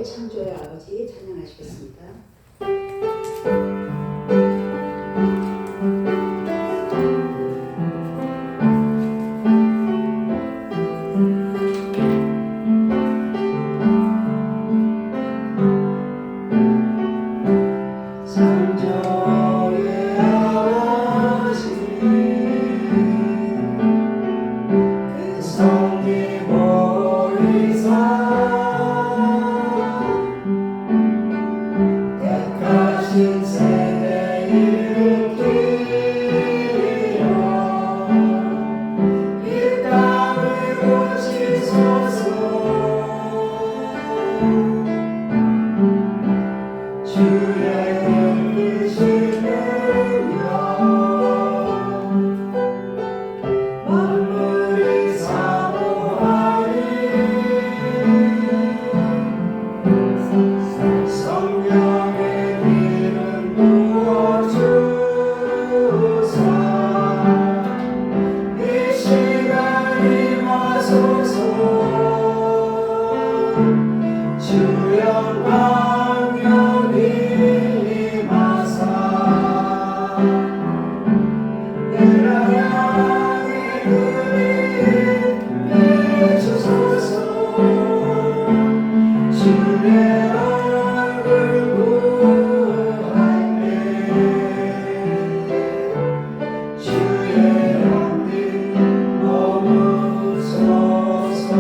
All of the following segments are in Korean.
창조의 아버지 찬양하시겠습니다. 창조의 아버지 그 성리보이사 택하신 세대 일으키려 이 땅을 고치소서. 주의 만물이 사모하니 성령의 기름 부어주사 이 시간이 마소서. 주 영광 임하사 내가 주소서. 주의 얼굴 구할 때 주의 영광 머무소서.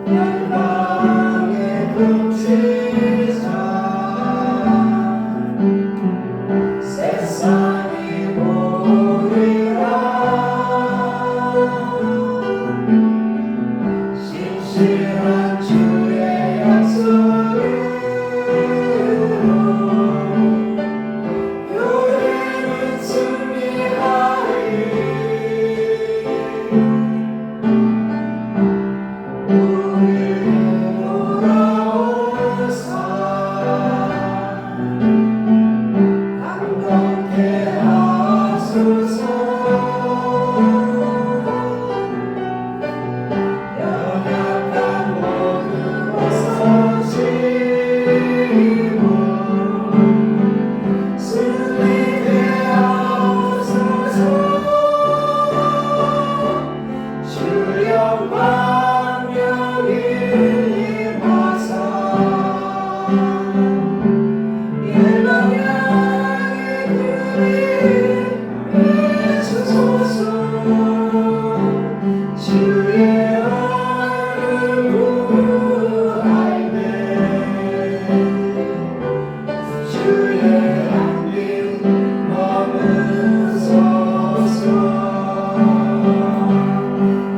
열방의 금지자 세상이 보리라. 신실한 주의 약속으로 교회는 승리하리. 우리를 돌아오사 감동케 하소서. 연약한 모든 벗어지고 승리케 하소서. 주 영광 여기 임하사 열방의 그리 주소서. 주의 얼굴 구할 때 주의 향기 머무소서.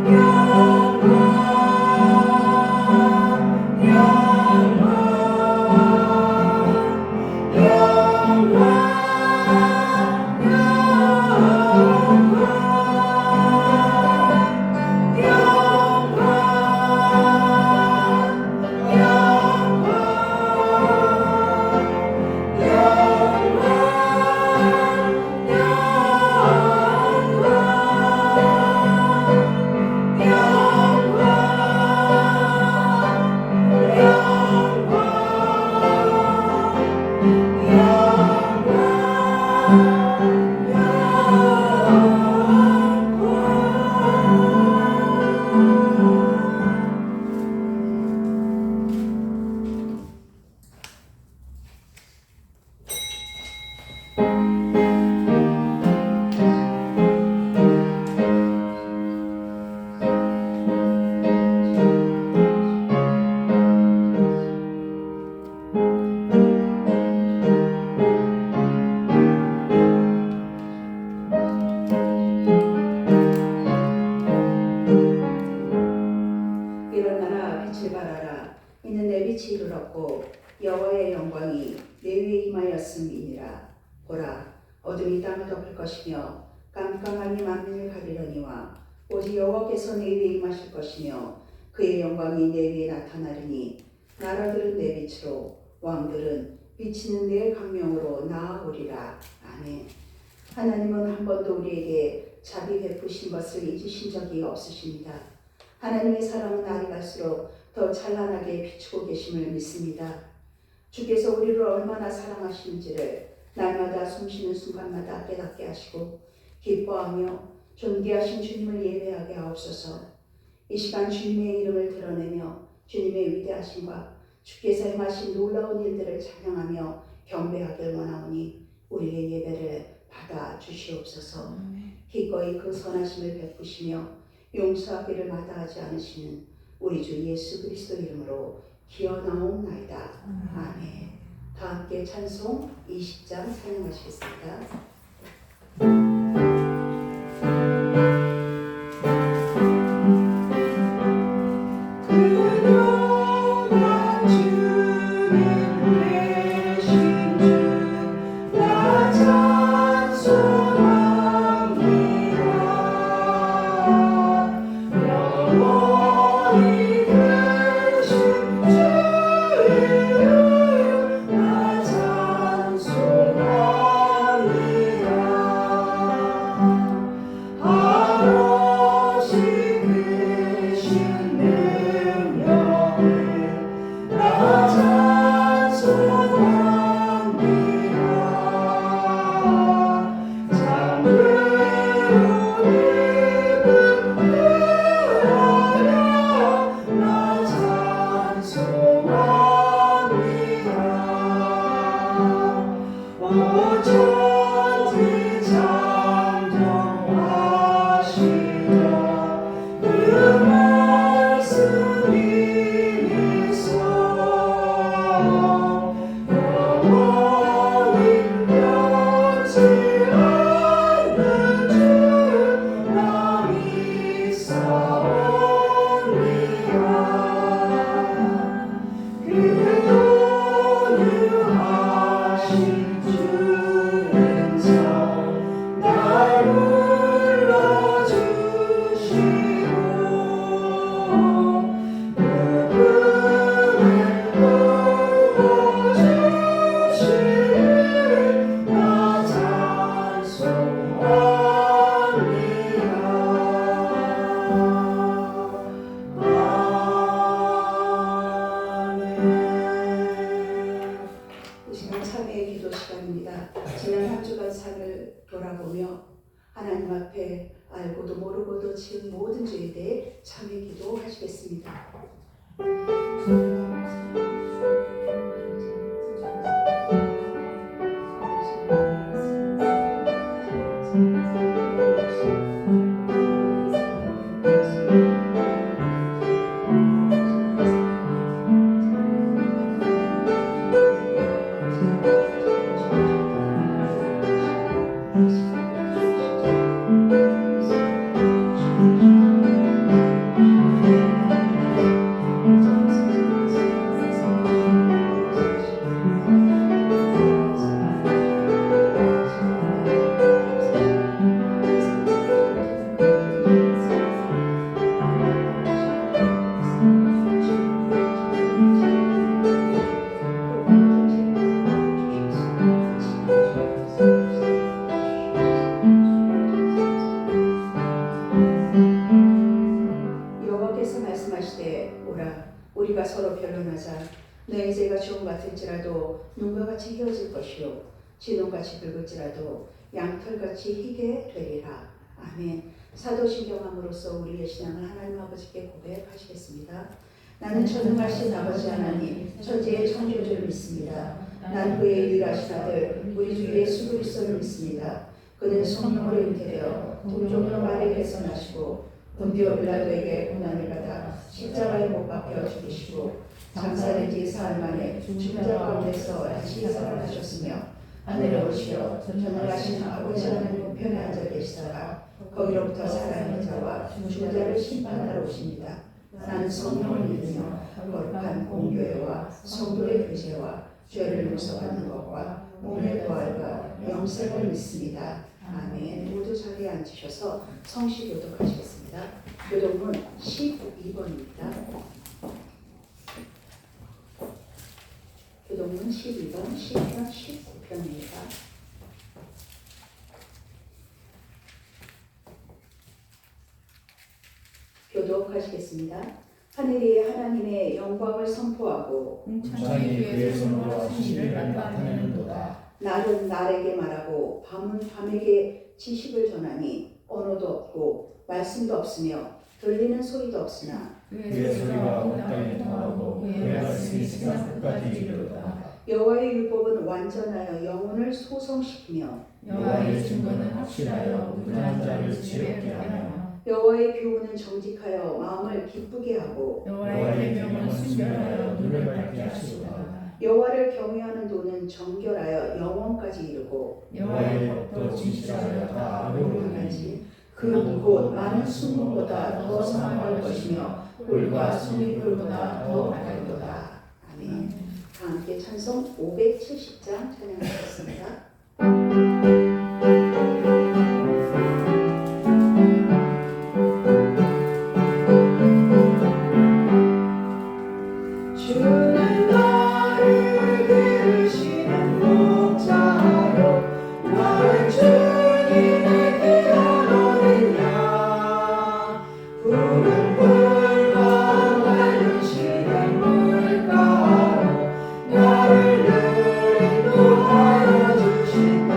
영광 일어나라 빛을 발하라. 이는 내 빛이 이르렀고 여호와의 영광이 내 위에 임하였음이니라. 보라, 어둠이 땅을 덮을 것이며 깜깜함이 만민을 가리려니와 오직 여호와께서 내 위에 임하실 것이며 그의 영광이 내 위에 나타나리니 나라들은 내 빛으로 왕들은 비치는 내 광명으로 나아오리라. 아멘. 하나님은 한 번도 우리에게 자비 베푸신 것을 잊으신 적이 없으십니다. 하나님의 사랑은 날이 갈수록 더 찬란하게 비추고 계심을 믿습니다. 주께서 우리를 얼마나 사랑하시는지를 날마다 숨쉬는 순간마다 깨닫게 하시고 기뻐하며 존귀하신 주님을 예배하게 하옵소서. 이 시간 주님의 이름을 드러내며 주님의 위대하심과 주께서 행하신 놀라운 일들을 찬양하며 경배하길 원하오니 우리의 예배를 받아 주시옵소서. 기꺼이 그 선하심을 베푸시며 용서하기를 마다하지 않으시는 우리 주 예수 그리스도 이름으로 기어나옵나이다. 아멘. 다 함께 찬송 20장 찬양하시겠습니다. 지난 한 주간 삶을 돌아보며 하나님 앞에 알고도 모르고도 지은 모든 죄에 대해 참회 기도하시겠습니다. 우리가 서로 변론하자. 너희 죄가 주홍 같을지라도 눈과 같이 휘어질 것이요 진홍같이 붉을지라도 양털같이 희게 되리라. 아멘. 사도신경함으로써 우리의 신앙을 하나님 아버지께 고백하시겠습니다. 나는 전능하신 아버지 하나님 천지의 창조주를 믿습니다. 난 그의 유일하신 아들 우리 주 예수 그리스도를 믿습니다. 그는 성령으로 잉태되어 동정녀 마리아에서 나시고 본디오 빌라도에게 고난을 받아 십자가에 못 박혀 죽이시고 장사된 지 사흘 만에 죽은 자 가운데서 다시 살아나셨으며 하늘에 오시어 전능하신 아버지 하나님 우편에 앉아 계시다가 거기로부터 살아있는 자와 죽은 자를 심판하러 오십니다. 나는 성령을 믿으며 거룩한 공교회와 성도의 교제와 죄를 용서받는 것과 몸의 부활과 영생을 믿습니다. 아멘. 모두 자리에 앉으셔서 성시 교독하시겠습니다. 교독문 12번입니다. 교독문 12번, 10편, 19편입니다. 교독 교독하시겠습니다. 하늘이 하나님의 영광을 선포하고 공창이 그의 손으로 하신 일을 나타내는도다. 날은 날에게 말하고 밤은 밤에게 지식을 전하니 언어도 없고 말씀도 없으며 들리는 소리도 없으나 그의 소리가 온 땅에 통하고 그의 말씀이 세상 끝까지 이르도다. 여호와의 율법은 완전하여 영혼을 소성시키며 여호와의 증거는 확실하여 무능한 자를 지혜롭게 하며 여호와의 교훈은 정직하여 마음을 기쁘게 하고 여호와의 계명은 순결하여 눈을 밝게 하시도다. 여호와를 경외하는 도는 정결하여 영원까지 이르고 여호와의 법도 진실하여 다 아뢰오르니 하나지 그곳 많은 순금보다 더 상할 것이며 꿀과 송이꿀보다 더 밝도다. 아멘. 다 함께 찬송 570장 찬양하겠습니다. 주는 나를 들으시는 목자요 나를 주님의 귀한 어린 양 푸른 물과 맑으시는 물가로 나를 늘 인도하여 주신다.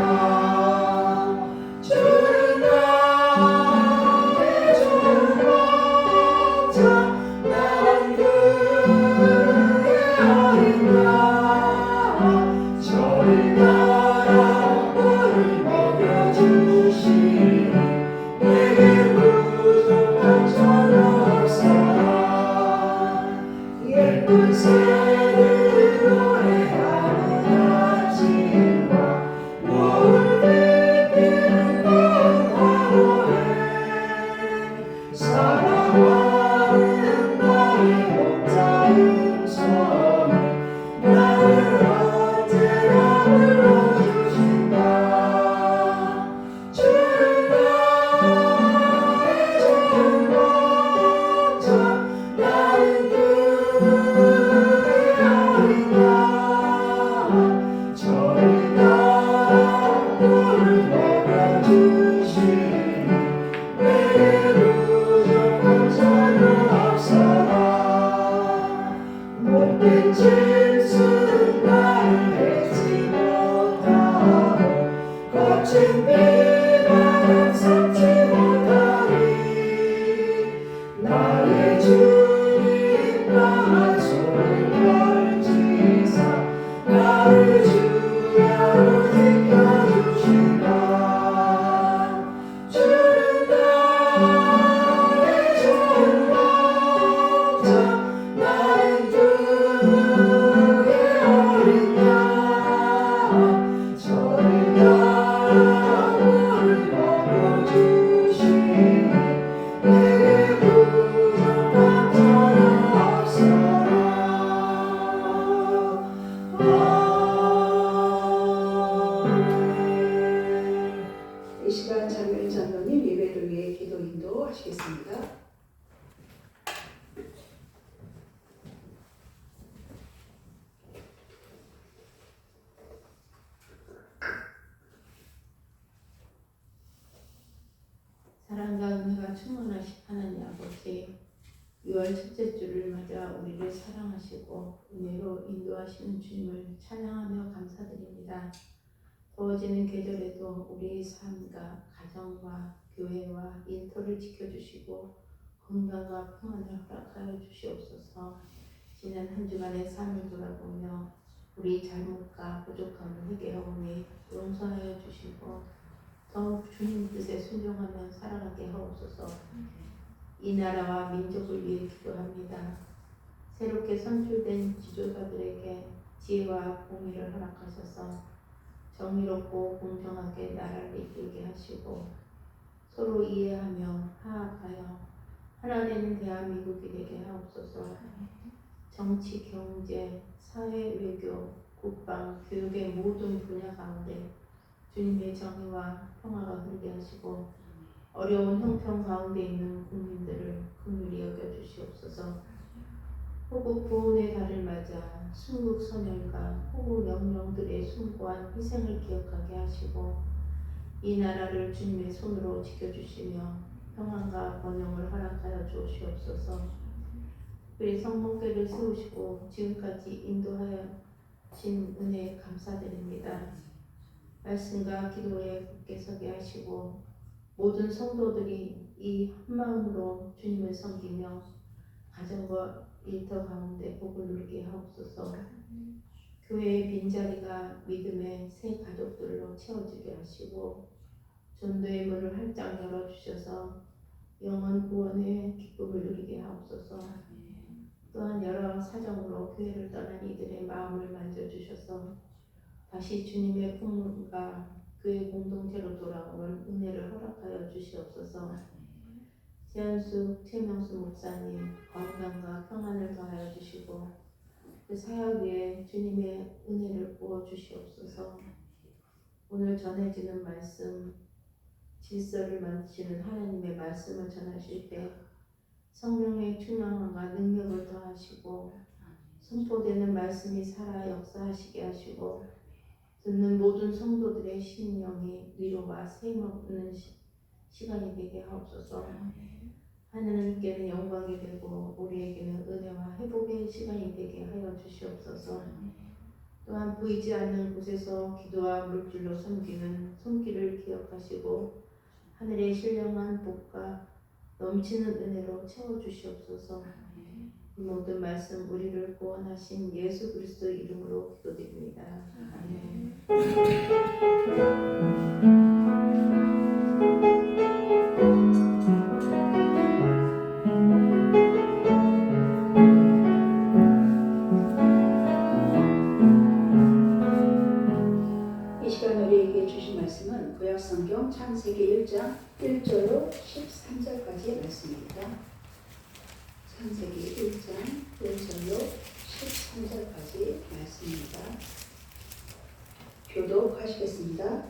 주는 나의 좋은 목자 나는 저를 따라 물을 먹여주시니 내게 부족한 전혀 없사라. 예쁜 새를 노래하는 아침과 노을 비피는 밤하루에 사랑하는 나의 목자 음성이 나를 언제나 불러주신다. 주는 나의 좋은 목자 나는 그의 어린 양 저를 따라 물을 먹여주시니 내게 부족한 전혀 없사라. 못된 짐승 나를 맺지 못하고 거친 비바람 삼지 못하리. 나의 주님 강한 손을 펼치사 나를 주야로 지켜주신다. 주는 나의 좋은 목자 나는 그의 어린 양 저를 따라 물을 먹여주시니 내게 부족한 전혀 없사라. 아멘. 이 시간 장면 장로님 예배를 위해 기도 인도하시겠습니다. 사랑과 은혜가 충만하신 하나님 아버지, 6월 첫째 주를 맞아 우리를 사랑하시고 은혜로 인도하시는 주님을 찬양하며 감사드립니다. 더워지는 계절에도 우리의 삶과 가정과 교회와 일터를 지켜주시고 건강과 평안을 허락하여 주시옵소서. 지난 한 주간의 삶을 돌아보며 우리 잘못과 부족함을 회개하오니 용서하여 주시고 더욱 주님 뜻에 순종하며 살아가게 하옵소서. 이 나라와 민족을 위해 기도합니다. 새롭게 선출된 지도자들에게 지혜와 공의를 허락하셔서 정의롭고 공정하게 나라를 이끌게 하시고 서로 이해하며 화합하여 하나 되는 대한민국이 되게 하옵소서. 정치, 경제, 사회, 외교, 국방, 교육의 모든 분야 가운데 주님의 정의와 평화가 흐르게 하시고 어려운 형편 가운데 있는 국민들을 긍휼히 여겨주시옵소서. 호국 구원의 달을 맞아 순국 선열과 호국 영령들의 숭고한 희생을 기억하게 하시고 이 나라를 주님의 손으로 지켜주시며 평안과 번영을 허락하여 주시옵소서. 특별히 성목회를 세우시고 지금까지 인도하여 신 은혜에 감사드립니다. 말씀과 기도에 굳게 서게 하시고 모든 성도들이 이 한마음으로 주님을 섬기며 가정과 일터 가운데 복을 누리게 하옵소서. 교회의 빈자리가 믿음의 새 가족들로 채워지게 하시고 전도의 문을 활짝 열어주셔서 영원 구원의 기쁨을 누리게 하옵소서. 또한 여러 사정으로 교회를 떠난 이들의 마음을 만져주셔서 다시 주님의 품과 교회 공동체로 돌아오는 은혜를 허락하여 주시옵소서. 최현숙, 최명수 목사님 건강과 평안을 더하여 주시고 그 사역 위에 주님의 은혜를 부어 주시옵소서. 오늘 전해지는 말씀, 질서를 만드시는 하나님의 말씀을 전하실 때 성령의 충만함과 능력을 더하시고 선포되는 말씀이 살아 역사하시게 하시고 듣는 모든 성도들의 심령이 위로와 샘 얻는 시간이 되게 하옵소서. 하나님께는 영광이 되고 우리에게는 은혜와 회복의 시간이 되게 하여 주시옵소서. 또한 보이지 않는 곳에서 기도와 물질로 섬기는 손길을 기억하시고 하늘의 신령한 복과 넘치는 은혜로 채워주시옵소서. 이 모든 말씀 우리를 구원하신 예수 그리스도의 이름으로 기도드립니다. 아멘. 이 시간 우리에게 주신 말씀은 구약성경 창세기 1장 1절로 13절까지의 말씀입니다. 창세기 1장 1절로 13절까지 말씀입니다. 교독하시겠습니다.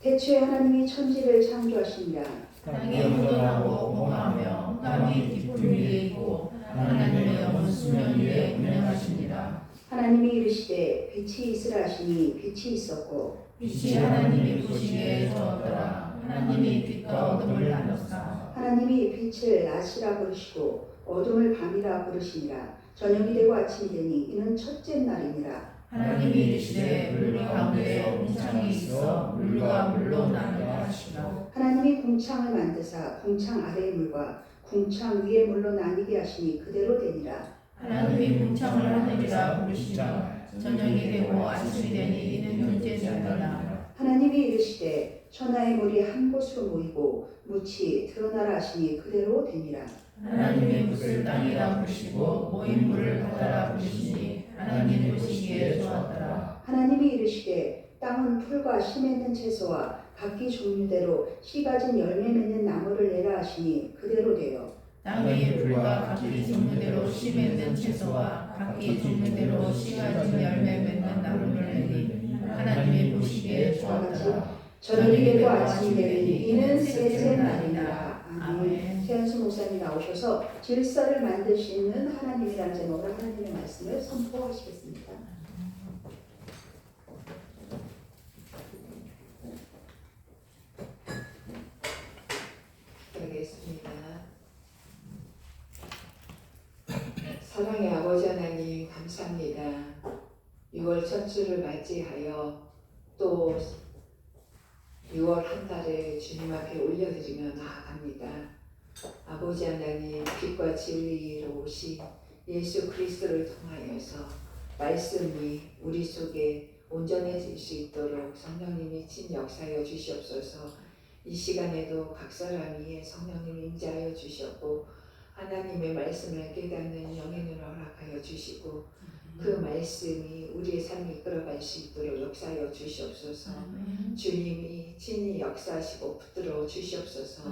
태초에 하나님이 천지를 창조하시니라. 땅이 묻어나고 몽하며 땅이 깊은 위에 있고 하나님의 영은 수면 위에 운행하시니라. 하나님이 이르시되 빛이 있으라 하시니 빛이 있었고 빛이 하나님이 보시기에 좋았더라. 하나님이 빛과 어둠을 나눴사. 하나님이 빛을 낮이라 부르시고 어둠을 밤이라 부르시니라. 저녁이 되고 아침이 되니 이는 첫째 날이니라. 하나님이 이르시되 물 가운데에 궁창이 있어 물과 물로 나누라 하시고 하나님이 궁창을 만드사 궁창 아래의 물과 궁창 위의 물로 나뉘게 하시니 그대로 되니라. 하나님이 궁창을 하늘이라 부르시자 저녁이 되고 아침이 되니 이는 둘째 날이라. 하나님이 이르시되 천하의 물이 한 곳으로 모이고 묻이 드러나라 하시니 그대로 되니라. 하나님이 묻을 땅이라 부르시고 모인 물을 바다라 부르시니 하나님 보시기에 좋았더라. 하나님이 이르시되 땅은 풀과 씨 맺는 채소와 각기 종류대로 씨 가진 열매 맺는 나무를 내라 하시니 그대로 되어 땅이 풀과 각기 종류대로 씨 맺는 채소와 각기 종류대로 씨 가진 열매 맺는 나무를 내니 하나님이 보시기에 좋았더라. 저녁이 되고 아침이 되니 이는 셋째 날이니라. 아멘. 아멘. 최현수 목사님 나오셔서 질서를 만드시는 하나님이라는 제목으로 하나님의 말씀을 선포하시겠습니다. 기도하겠습니다. 사랑의 아버지 하나님 감사합니다. 6월 첫 주를 맞이하여 또 6월 한 달에 주님 앞에 올려드리며 나아갑니다. 아버지 하나님 빛과 진리로 오신 예수 그리스도를 통하여서 말씀이 우리 속에 온전해질 수 있도록 성령님이 친 역사하여 주시옵소서. 이 시간에도 각 사람 위에 성령님이 임재하여 주셨고 하나님의 말씀을 깨닫는 영의 눈을 허락하여 주시고 그 말씀이 우리의 삶을 이끌어갈 수 있도록 역사하여 주시옵소서. 주님이 친히 역사하시고 붙들어 주시옵소서.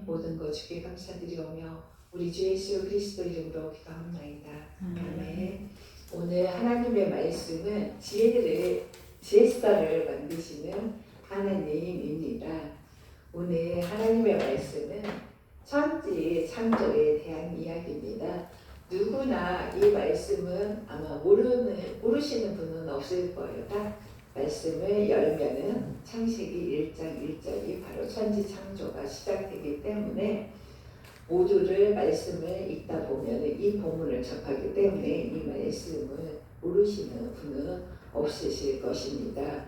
모든 것 주께 감사드리오며 우리 주 예수 그리스도 이름으로 기도합나이다. 아멘. 오늘 하나님의 말씀은 지혜를 만드시는 하나님입니다. 오늘 하나님의 말씀은 천지 창조에 대한 이야기입니다. 누구나 이 말씀은 아마 모르시는 분은 없을 거예요. 딱 말씀을 열면은 창세기 1장 1절이 바로 천지 창조가 시작되기 때문에 모두를 말씀을 읽다 보면 이 본문을 접하기 때문에 이 말씀을 모르시는 분은 없으실 것입니다.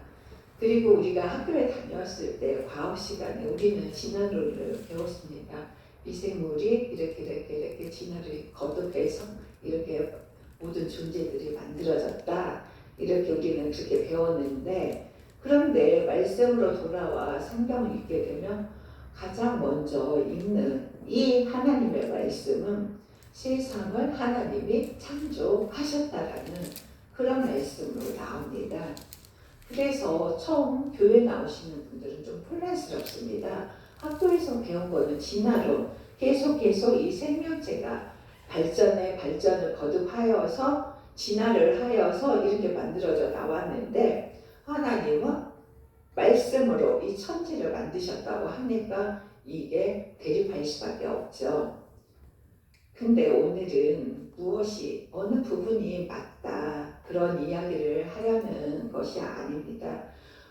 그리고 우리가 학교에 다녔을 때 과학 시간에 우리는 진화론을 배웠습니다. 미생물이 이렇게 진화를 거듭해서 이렇게 모든 존재들이 만들어졌다. 이렇게 우리는 그렇게 배웠는데, 그런데 말씀으로 돌아와 성경을 읽게 되면 가장 먼저 읽는 이 하나님의 말씀은 세상을 하나님이 창조하셨다라는 그런 말씀으로 나옵니다. 그래서 처음 교회 나오시는 분들은 좀 혼란스럽습니다. 학교에서 배운 거는 진화론, 계속 이 생명체가 발전을 거듭하여서 진화를 하여서 이렇게 만들어져 나왔는데, 하나님은 말씀으로 이 천지를 만드셨다고 하니까 이게 대립할 수밖에 없죠. 근데 오늘은 무엇이 어느 부분이 맞다 그런 이야기를 하려는 것이 아닙니다.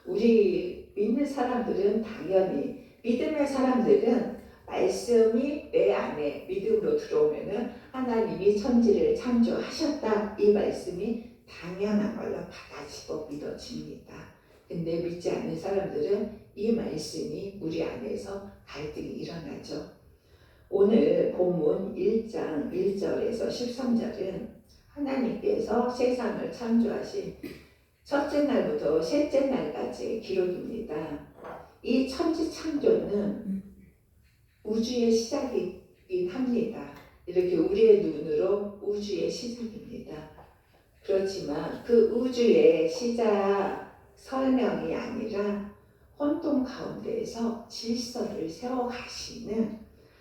우리 믿는 사람들은 당연히, 믿음의 사람들은 말씀이 내 안에 믿음으로 들어오면은 하나님이 천지를 창조하셨다, 이 말씀이 당연한 걸로 받아지고 믿어집니다. 근데 믿지 않는 사람들은 이 말씀이 우리 안에서 갈등이 일어나죠. 오늘 본문 1장 1절에서 13절은 하나님께서 세상을 창조하신 첫째 날부터 셋째 날까지 기록입니다. 이 천지 창조는 우주의 시작이긴 합니다. 이렇게 우리의 눈으로 우주의 시작입니다. 그렇지만 그 우주의 시작 설명이 아니라 혼돈 가운데에서 질서를 세워가시는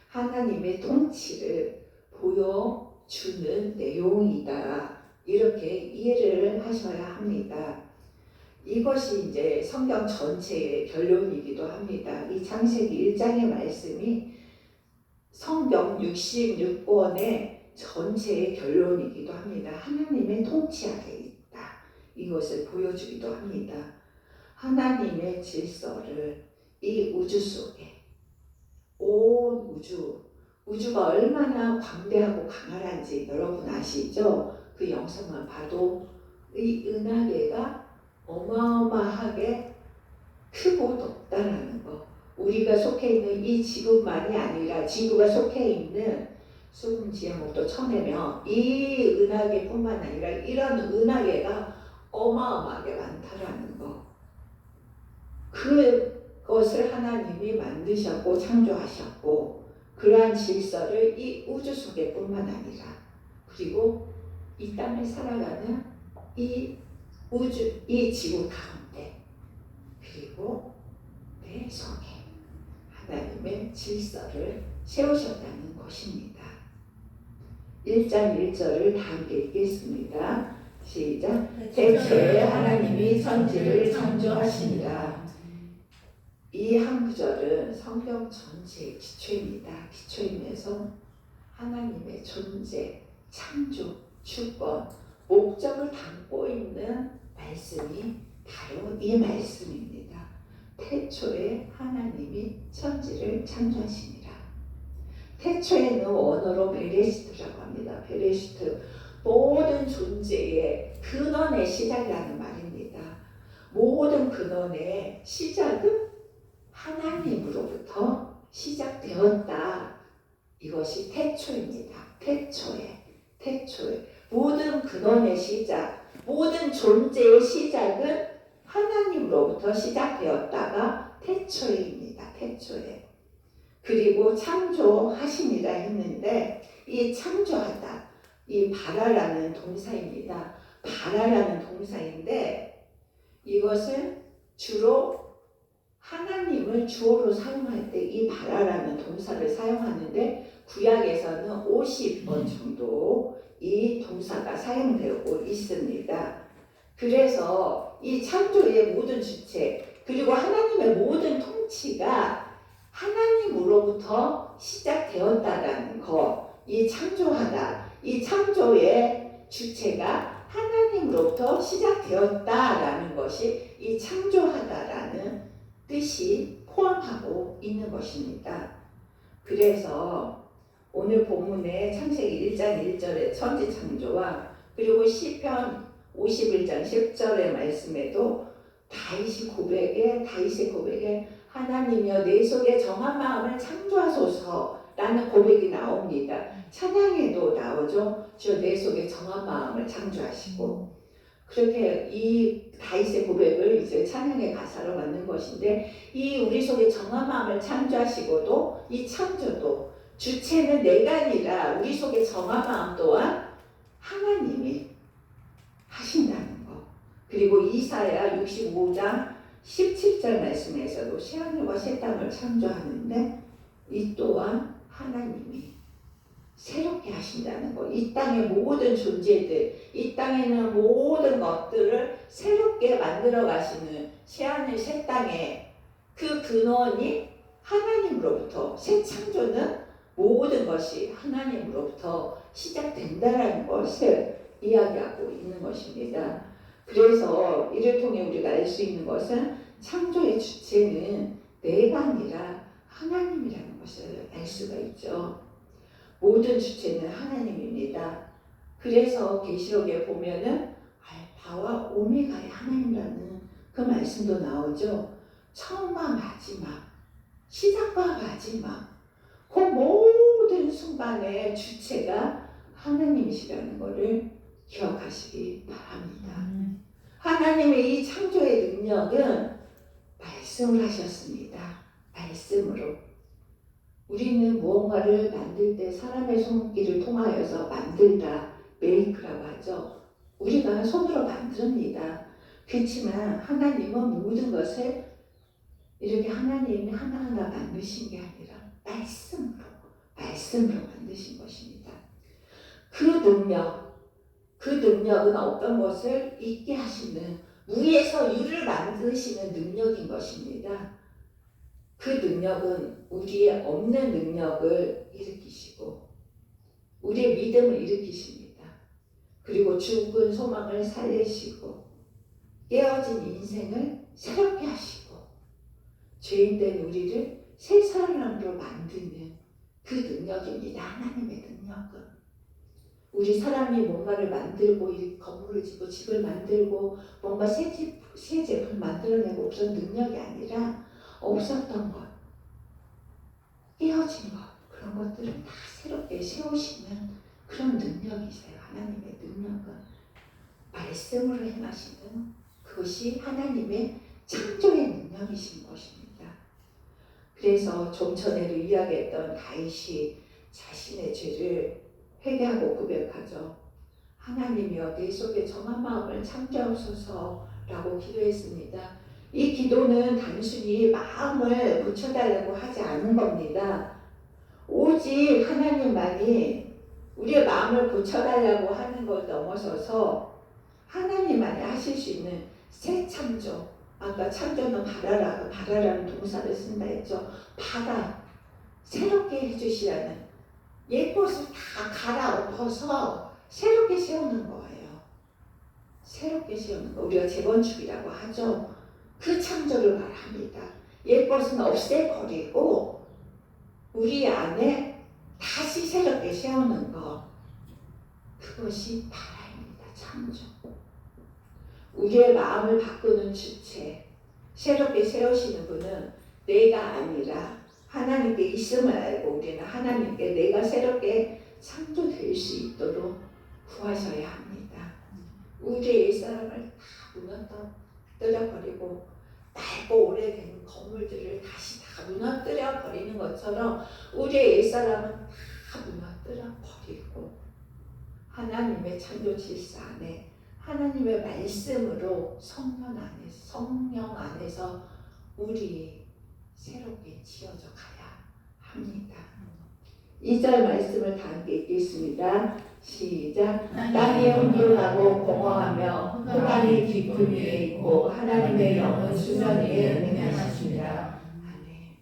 하나님의 통치를 보여주는 내용이다. 이렇게 이해를 하셔야 합니다. 이것이 이제 성경 전체의 결론이기도 합니다. 이 창세기 1장의 말씀이 성경 66권의 전체의 결론이기도 합니다. 하나님의 통치 아래 있다. 이것을 보여주기도 합니다. 하나님의 질서를 이 우주 속에, 온 우주가 얼마나 광대하고 강렬한지 여러분 아시죠? 그 영상만 봐도 이 은하계가 어마어마하게 크고 높다라는 거. 우리가 속해 있는 이 지구만이 아니라 지구가 속해 있는 수금지역목도 쳐내면 이 은하계뿐만 아니라 이런 은하계가 어마어마하게 많다라는 거. 그것을 하나님이 만드셨고 창조하셨고, 그러한 질서를 이 우주 속에뿐만 아니라, 그리고 이 땅을 살아가는 이 우주, 이 지구 가운데, 그리고 내 속에 하나님의 질서를 세우셨다는 것입니다. 1장 1절을 다 함께 읽겠습니다. 시작. 태초에 하나님이 천지를 창조하시니라. 이 한 구절은 성경 전체의 기초입니다. 기초이면서 하나님의 존재, 창조, 주권, 목적을 담고 있는 말씀이 바로 이 말씀입니다. 태초에 하나님이 천지를 창조하시니라. 태초에는 원어로 베레시트라고 합니다. 베레시트, 모든 존재의 근원의 시작이라는 말입니다. 모든 근원의 시작은 하나님으로부터 시작되었다. 이것이 태초입니다. 태초에 모든 근원의 시작, 모든 존재의 시작은 하나님으로부터 시작되었다가 태초에입니다. 태초에. 그리고 창조하시니라 했는데, 이 창조하다, 이 바라라는 동사입니다. 바라라는 동사인데, 이것은 주로 하나님을 주어로 사용할 때 이 바라라는 동사를 사용하는데, 구약에서는 50번 정도 이 동사가 사용되고 있습니다. 그래서 이 창조의 모든 주체, 그리고 하나님의 모든 통치가 하나님으로부터 시작되었다라는 것, 이 창조하다, 이 창조의 주체가 하나님으로부터 시작되었다라는 것이 이 창조하다라는 뜻이 포함하고 있는 것입니다. 그래서 오늘 본문에 창세기 1장 1절의 천지 창조와 그리고 시편 51장 10절의 말씀에도 다윗의 고백에 하나님이여 내 속에 정한 마음을 창조하소서라는 고백이 나옵니다. 찬양에도 나오죠. 주여 내 속에 정한 마음을 창조하시고 그렇게 이 다윗의 고백을 이제 찬양의 가사로 만든 것인데 이 우리 속에 정한 마음을 창조하시고도 이 창조도 주체는 내가 아니라 우리 속에 정한 마음 또한 하나님이 하신다는 것. 그리고 이사야 65장 17절 말씀에서도 새하늘과 새 땅을 창조하는데 이 또한 하나님이 새롭게 하신다는 것. 이 땅의 모든 존재들, 이 땅에는 모든 것들을 새롭게 만들어 가시는 새하늘 새 땅의 그 근원이 하나님으로부터 새 창조는 모든 것이 하나님으로부터 시작된다라는 것을 이야기하고 있는 것입니다. 그래서 이를 통해 우리가 알 수 있는 것은 창조의 주체는 내가 아니라 하나님이라는 것을 알 수가 있죠. 모든 주체는 하나님입니다. 그래서 계시록에 보면은 알파와 오메가의 하나님이라는 그 말씀도 나오죠. 처음과 마지막, 시작과 마지막, 그 모든 순간의 주체가 하나님이시라는 것을 기억하시기 바랍니다. 하나님의 이 창조의 능력은 말씀을 하셨습니다. 말씀으로. 우리는 무언가를 만들 때 사람의 손길을 통하여서 만들다, 메이크라고 하죠. 우리가 손으로 만듭니다. 그렇지만 하나님은 모든 것을 이렇게 하나님이 하나하나 만드신 게 아니라 말씀으로 만드신 것입니다. 그 능력은 어떤 것을 있게 하시는, 무에서 유를 만드시는 능력인 것입니다. 그 능력은 우리의 없는 능력을 일으키시고 우리의 믿음을 일으키십니다. 그리고 죽은 소망을 살리시고 깨어진 인생을 새롭게 하시고 죄인된 우리를 새 사람으로 만드는 그 능력입니다. 하나님의 능력은. 우리 사람이 뭔가를 만들고 건물을 짓고 집을 만들고 뭔가 새 제품을 만들어내고 그런 능력이 아니라 없었던 것, 깨어진 것, 그런 것들을 다 새롭게 세우시는 그런 능력이세요. 하나님의 능력은 말씀으로 행하시는 그것이 하나님의 창조의 능력이신 것입니다. 그래서 좀 전에도 이야기했던 다윗이 자신의 죄를 회개하고 고백하죠. 하나님이여 내 속에 정한 마음을 창조하소서라고 기도했습니다. 이 기도는 단순히 마음을 고쳐달라고 하지 않은 겁니다. 오직 하나님만이 우리의 마음을 고쳐달라고 하는 걸 넘어서서 하나님만이 하실 수 있는 새 창조. 아까 창조는 바라라는 동사를 쓴다 했죠. 새롭게 해주시라는, 옛것을 다 갈아엎어서 새롭게 세우는 거예요. 새롭게 세우는 거. 우리가 재건축이라고 하죠. 그 창조를 말합니다. 옛것은 없애버리고 우리 안에 다시 새롭게 세우는 것. 그것이 바라입니다. 창조. 우리의 마음을 바꾸는 주체, 새롭게 세우시는 분은 내가 아니라 하나님께 있음을 알고 우리는 하나님께 내가 새롭게 창조될 수 있도록 구하셔야 합니다. 우리의 옛사람을 다 무너뜨려버리고 낡고 오래된 건물들을 다시 다 무너뜨려버리는 것처럼 우리의 옛사람은 다 무너뜨려버리고 하나님의 창조 질서 안에 하나님의 말씀으로 성령 안에서 우리 새롭게 지어져 가야 합니다. 2절 말씀을 다 함께 읽겠습니다. 시작. 땅이 혼돈하고 공허하며 흑암이 깊은 위에 있고 하나님의 영은 수면 위에 운행하십니다. 아멘.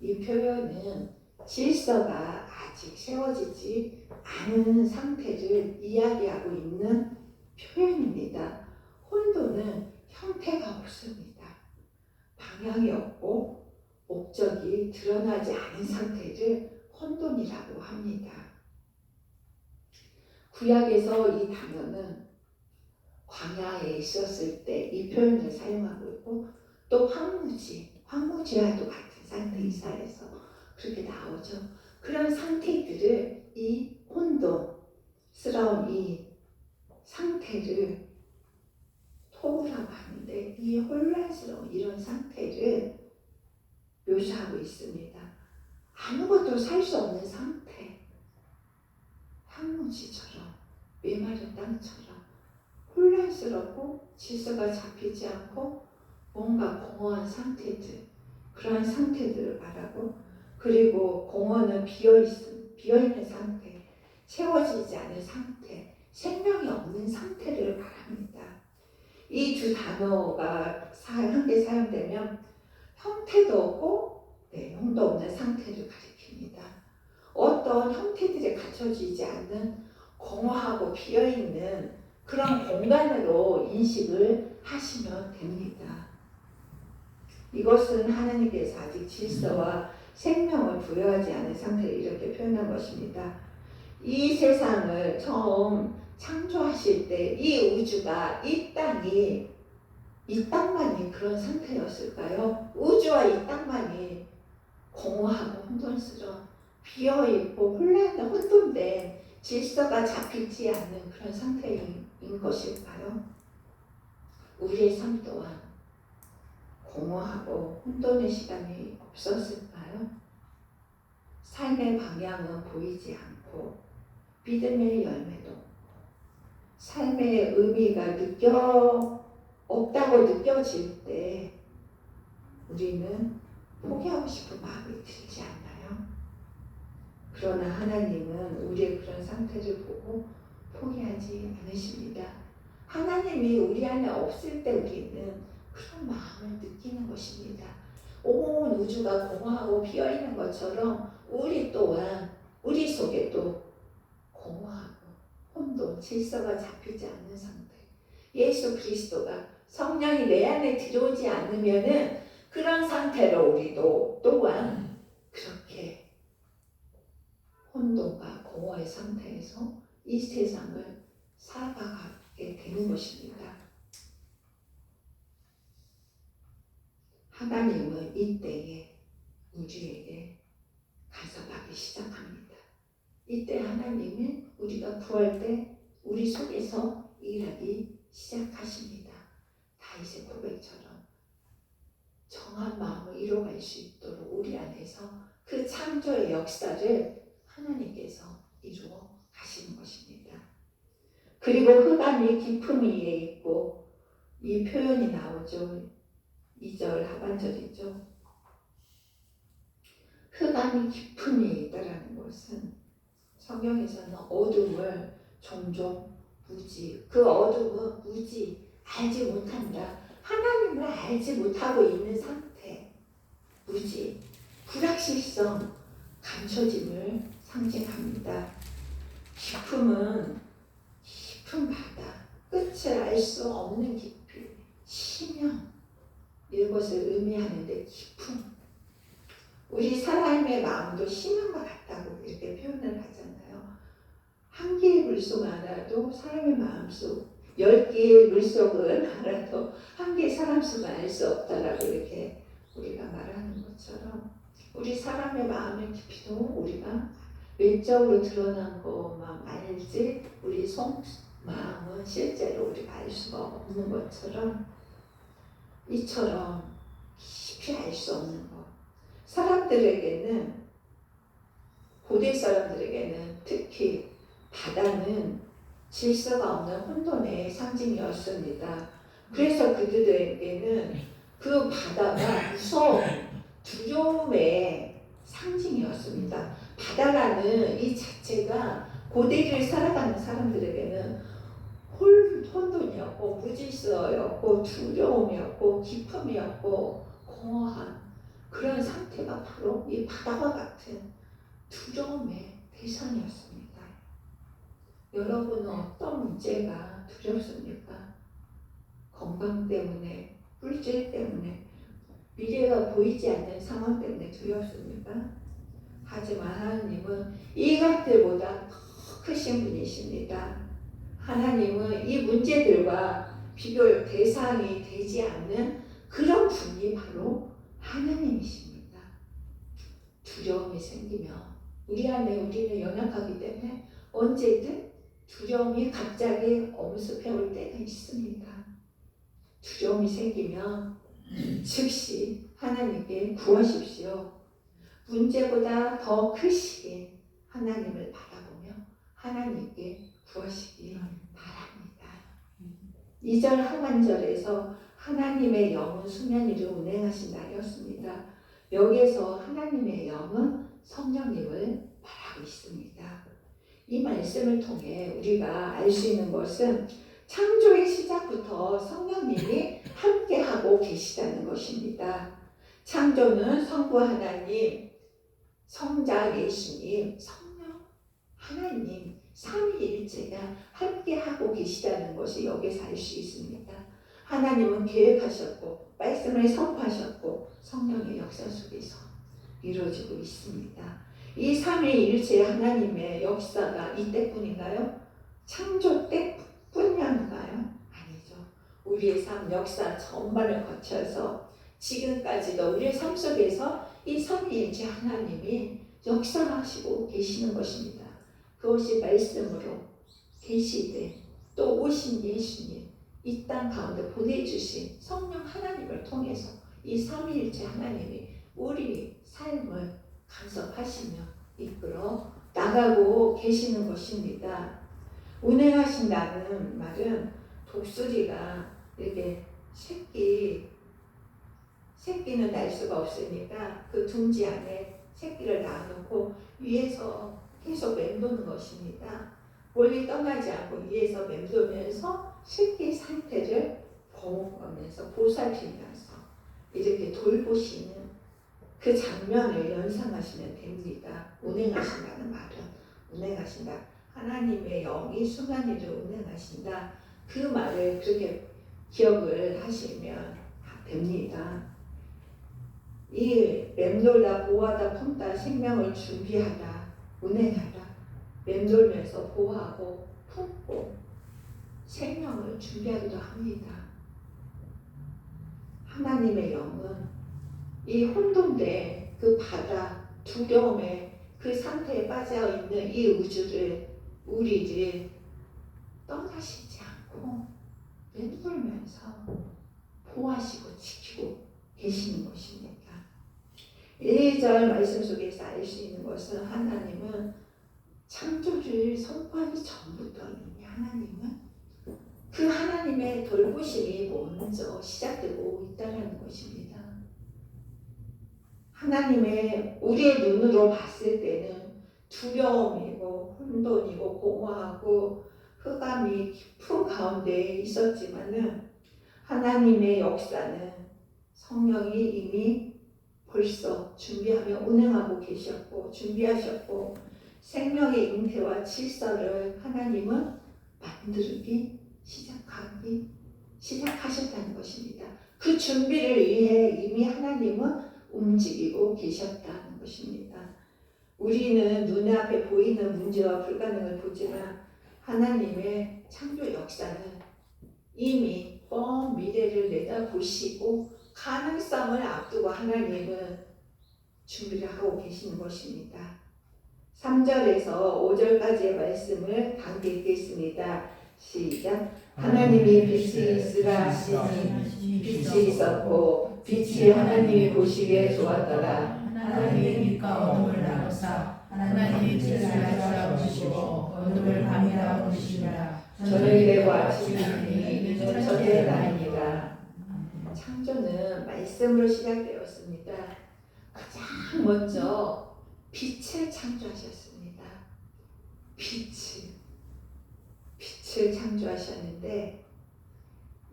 이 표현은 질서가 아직 세워지지 않은 상태를 이야기하고 있는 표현입니다. 혼돈은 형태가 없습니다. 방향이 없고 목적이 드러나지 않은 상태를 혼돈이라고 합니다. 구약에서 이 단어는 광야에 있었을 때 이 표현을 사용하고 있고 또 황무지와도 같은 상태 이사에서 그렇게 나오죠. 그런 상태들을 이 혼돈스러운 이 상태를 토부라고 하는데 이 혼란스러운 이런 상태를 묘사하고 있습니다. 아무것도 살 수 없는 상태, 황무지처럼 메마른 땅처럼 혼란스럽고 질서가 잡히지 않고 뭔가 공허한 상태들, 그러한 상태들을 말하고, 그리고 공허는 비어있는 상태, 채워지지 않은 상태, 생명이 없는 상태를 말합니다. 이 두 단어가 함께 사용되면 형태도 없고 내용도 없는 상태를 가리킵니다. 어떤 형태들이 갖춰지지 않는 공허하고 비어있는 그런 공간으로 인식을 하시면 됩니다. 이것은 하나님께서 아직 질서와 생명을 부여하지 않은 상태를 이렇게 표현한 것입니다. 이 세상을 처음 창조하실 때 이 우주가 이 땅만이 그런 상태였을까요? 우주와 이 땅만이 공허하고 혼돈스러운 비어있고 혼돈된 질서가 잡히지 않는 그런 상태인 것일까요? 우리의 삶 또한 공허하고 혼돈의 시간이 없었을까요? 삶의 방향은 보이지 않고 믿음의 열매도 삶의 의미가 없다고 느껴질 때 우리는 포기하고 싶은 마음이 들지 않나요? 그러나 하나님은 우리의 그런 상태를 보고 포기하지 않으십니다. 하나님이 우리 안에 없을 때 우리는 그런 마음을 느끼는 것입니다. 온 우주가 공허하고 비어있는 것처럼 우리 또한 우리 속에도 공허하고 혼돈, 질서가 잡히지 않는 상태. 예수 그리스도가 성령이 내 안에 들어오지 않으면은 그런 상태로 우리도 또한 그렇게 혼돈과 공허의 상태에서 이 세상을 살아가게 되는 것입니다. 하나님은 이때에 우리에게 간섭하기 시작합니다. 이때 하나님은 우리가 구할 때 우리 속에서 일하기 시작하십니다. 다윗의 고백처럼 정한 마음을 이뤄갈 수 있도록 우리 안에서 그 창조의 역사를 하나님께서 이루어 가시는 것입니다. 그리고 흑암이 깊음 위에 있고 이 표현이 나오죠. 2절 하반절이죠. 흑암이 깊음 위에 있다라는 것은 성경에서는 어둠을 종종 그 어둠은 무지, 알지 못한다. 하나님을 알지 못하고 있는 상태, 무지, 불확실성, 감춰짐을 상징합니다. 깊음은 깊은 바다, 끝을 알 수 없는 깊이, 심연, 이것을 의미하는데 깊음. 우리 사람의 마음도 심연과 같다고 이렇게 표현을 하잖아요. 한 개의 물속 알아도 사람의 마음속, 10개의 물속은 알아도 한 개의 사람 속은 알 수 없다라고 이렇게 우리가 말하는 것처럼 우리 사람의 마음의 깊이도 우리가 외적으로 드러난 것만 알지 우리 속 마음은 실제로 우리가 알 수가 없는 것처럼 이처럼 깊이 알 수 없는 것. 사람들에게는 고대 사람들에게는 특히 바다는 질서가 없는 혼돈의 상징이었습니다. 그래서 그들에게는 그 바다가 무서움, 두려움의 상징이었습니다. 바다라는 이 자체가 고대를 살아가는 사람들에게는 혼돈이었고 무질서였고 두려움이었고 기쁨이었고 공허한 그런 상태가 바로 이 바다와 같은 두려움의 대상이었습니다. 여러분은 어떤 문제가 두렵습니까? 건강 때문에, 물질 때문에, 미래가 보이지 않는 상황 때문에 두렵습니까? 하지만 하나님은 이것들보다 더 크신 분이십니다. 하나님은 이 문제들과 비교 대상이 되지 않는 그런 분이 바로 하나님이십니다. 두려움이 생기면 우리 안에 우리는 연약하기 때문에 언제든 두려움이 갑자기 엄습해 올 때가 있습니다. 두려움이 생기면 즉시 하나님께 구하십시오. 문제보다 더 크시게 하나님을 바라보며 하나님께 구하시기 바랍니다. 2절 하반절에서 하나님의 영은 수면 위를 운행하신다였습니다. 여기에서 하나님의 영은 성령님을 말하고 있습니다. 이 말씀을 통해 우리가 알 수 있는 것은 창조의 시작부터 성령님이 함께하고 계시다는 것입니다. 창조는 성부 하나님, 성자 예수님, 성령 하나님 삼위일체가 함께하고 계시다는 것을 여기서 알 수 있습니다. 하나님은 계획하셨고 말씀을 선포하셨고 성령의 역사 속에서 이루어지고 있습니다. 이 삼위일체 하나님의 역사가 이때뿐인가요? 창조 때뿐인가요? 아니죠. 우리의 삶 역사 전반을 거쳐서 지금까지도 우리의 삶 속에서 이 삼위일체 하나님이 역사하시고 계시는 것입니다. 그것이 말씀으로 계시되 또 오신 예수님 이 땅 가운데 보내주신 성령 하나님을 통해서 이 삼위일체 하나님이 우리 삶을 간섭하시며 이끌어 나가고 계시는 것입니다. 운행하신다는 말은 독수리가 이렇게 새끼는 날 수가 없으니까 그 둥지 안에 새끼를 낳아놓고 위에서 계속 맴도는 것입니다. 멀리 떠나지 않고 위에서 맴돌면서 새끼 상태를 보면서 보살피면서 이렇게 돌보시는 그 장면을 연상하시면 됩니다. 운행하신다는 말은 운행하신다. 하나님의 영이 수면 위를 운행하신다. 그 말을 그렇게 기억을 하시면 됩니다. 이 맴돌다 보호하다 품다 생명을 준비하다 운행하다 맴돌면서 보호하고 품고 생명을 준비하기도 합니다. 하나님의 영은 이 혼돈된 그 바다 두려움의 그 상태에 빠져 있는 이 우주를 우리를 떠나시지 않고 맴돌면서 보호하시고 지키고 계시는 것입니다. 1, 2절 말씀 속에서 알 수 있는 것은 하나님은 창조주를 선포하기 전부터 이미 하나님은 그 하나님의 돌보심이 먼저 시작되고 있다는 것입니다. 하나님의 우리의 눈으로 봤을 때는 두려움이고 혼돈이고 공허하고 흑암이 깊은 가운데 있었지만은 하나님의 역사는 성령이 이미 벌써 준비하며 운행하고 계셨고 준비하셨고 생명의 잉태와 질서를 하나님은 만들기 시작하셨다는 것입니다. 그 준비를 위해 이미 하나님은 움직이고 계셨다는 것입니다. 우리는 눈앞에 보이는 문제와 불가능을 보지만 하나님의 창조 역사는 이미 먼 미래를 내다보시고 가능성을 앞두고 하나님은 준비를 하고 계시는 것입니다. 3절에서 5절까지의 말씀을 함께 읽겠습니다. 시작. 하나님이 빛이 있으라 하시니 빛이 있었고 빛이 하나님이 보시기에 좋았더라. 하나님이 빛과 어둠을 나누사 하나님이 빛을 낮이라 부르시고 어둠을 밤이라 부르시니라. 저녁이 되고 아침이 되니 이는 첫째 날입니다. 창조는 말씀으로 시작되었습니다. 가장 먼저 빛을 창조하셨습니다. 빛을 창조하셨는데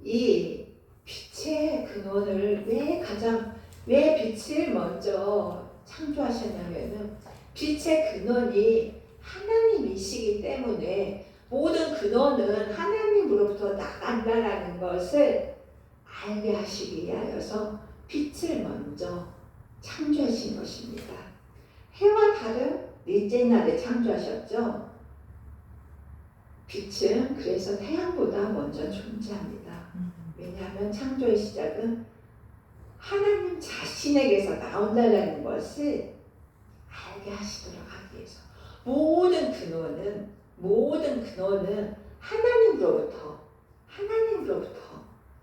이 빛의 근원을 왜 빛을 먼저 창조하셨냐면은 빛의 근원이 하나님이시기 때문에 모든 근원은 하나님으로부터 나간다라는 것을 알게 하시기 위하여서 빛을 먼저 창조하신 것입니다. 해와 달은 넷째 날에 창조하셨죠. 빛은 그래서 태양보다 먼저 존재합니다. 왜냐하면 창조의 시작은 하나님 자신에게서 나온다는 것을 알게 하시도록 하기 위해서 모든 근원은 하나님으로부터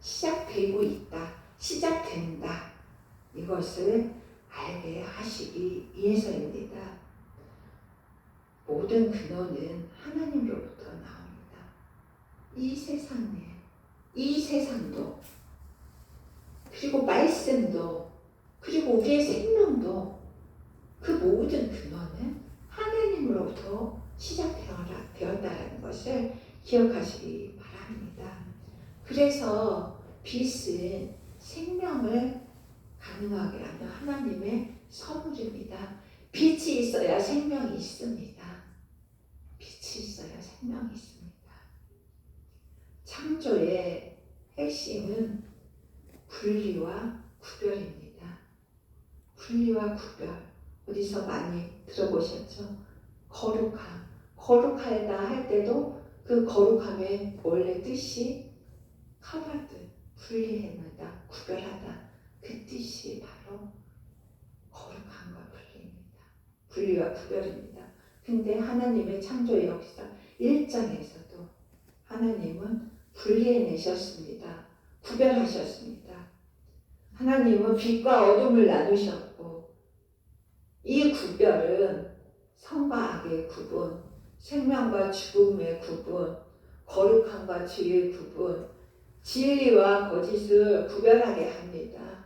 시작되고 있다, 시작된다. 이것을 알게 하시기 위해서입니다. 모든 근원은 하나님으로부터 나옵니다. 이 세상도, 그리고 말씀도, 그리고 우리의 생명도, 그 모든 근원은 하나님으로부터 시작되었다는 것을 기억하시기 바랍니다. 그래서 빛은 생명을 가능하게 하는 하나님의 선물입니다. 빛이 있어야 생명이 있습니다. 빛이 있어야 생명이 있습니다. 창조의 핵심은 분리와 구별입니다. 분리와 구별. 어디서 많이 들어보셨죠? 거룩하다 할 때도 그 거룩함의 원래 뜻이 카바드, 분리해내다, 구별하다. 그 뜻이 바로 거룩함과 분리와 구별입니다. 근데 하나님의 창조의 역사 1장에서도 하나님은 분리해내셨습니다. 구별하셨습니다. 하나님은 빛과 어둠을 나누셨고, 이 구별은 선과 악의 구분, 생명과 죽음의 구분, 거룩함과 죄의 구분, 진리와 거짓을 구별하게 합니다.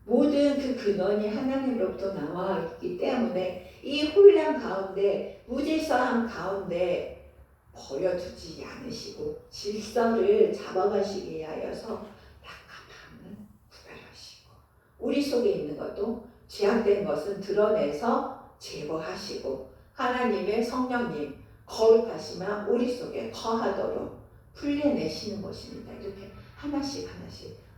모든 그 근원이 하나님으로부터 나와 있기 때문에 이 혼란 가운데, 무질서함 가운데 버려두지 않으시고 질서를 잡아가시기 위하여서 낮과 밤을 구별하시고, 우리 속에 있는 것도 죄악된 것은 드러내서 제거하시고, 하나님의 성령님 거룩하시면 우리 속에 거하도록 풀려내시는 것입니다. 이렇게 하나씩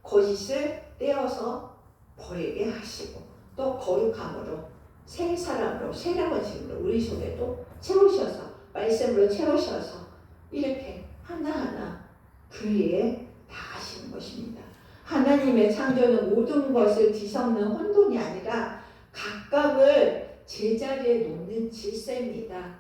거짓을 떼어서 버리게 하시고, 또 거룩함으로 새 사람으로, 새로운 짐으로 우리 속에 또 채우셔서, 말씀으로 채우셔서 이렇게 하나하나 분리해 나가시는 것입니다. 하나님의 창조는 모든 것을 뒤섞는 혼돈이 아니라 각각을 제자리에 놓는 질서입니다.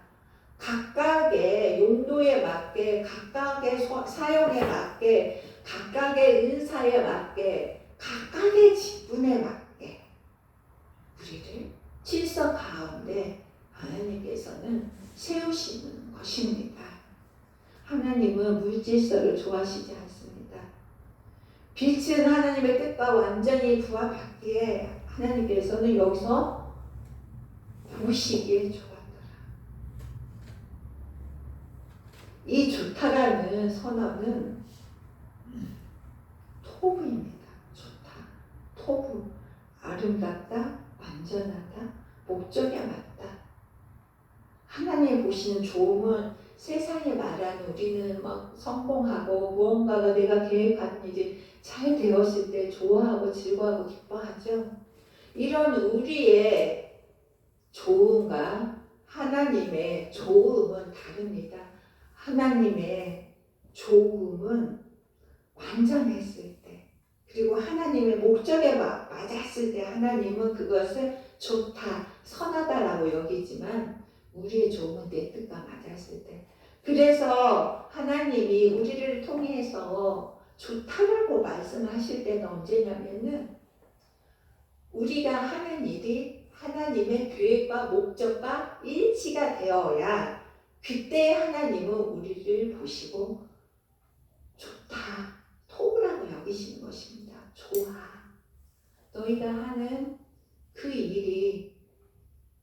각각의 용도에 맞게, 각각의 사용에 맞게, 각각의 은사에 맞게, 각각의 직분에 맞게 우리를 질서 가운데 하나님께서는 세우시는 것입니다. 하나님은 무질서를 좋아하시지 않습니다. 빛은 하나님의 뜻과 완전히 부합하기에 하나님께서는 여기서 보시기에 좋았더라. 이 좋다라는 선언은 토부입니다. 좋다, 토부, 아름답다, 완전하다, 목적에 맞다. 하나님 보시는 좋음은 세상에 말하는 우리는 막 성공하고 무언가가 내가 계획한 일이 잘 되었을 때 좋아하고 즐거워하고 기뻐하죠. 이런 우리의 좋음과 하나님의 좋음은 다릅니다. 하나님의 좋음은 완전했을 때, 그리고 하나님의 목적에 맞았을 때 하나님은 그것을 좋다, 선하다라고 여기지만, 우리의 좋음은 내 뜻과 맞았을 때, 그래서 하나님이 우리를 통해서 좋다라고 말씀하실 때는 언제냐면은 우리가 하는 일이 하나님의 계획과 목적과 일치가 되어야 그때 하나님은 우리를 보시고 좋다, 토부라고 여기시는 것입니다. 좋아. 너희가 하는 그 일이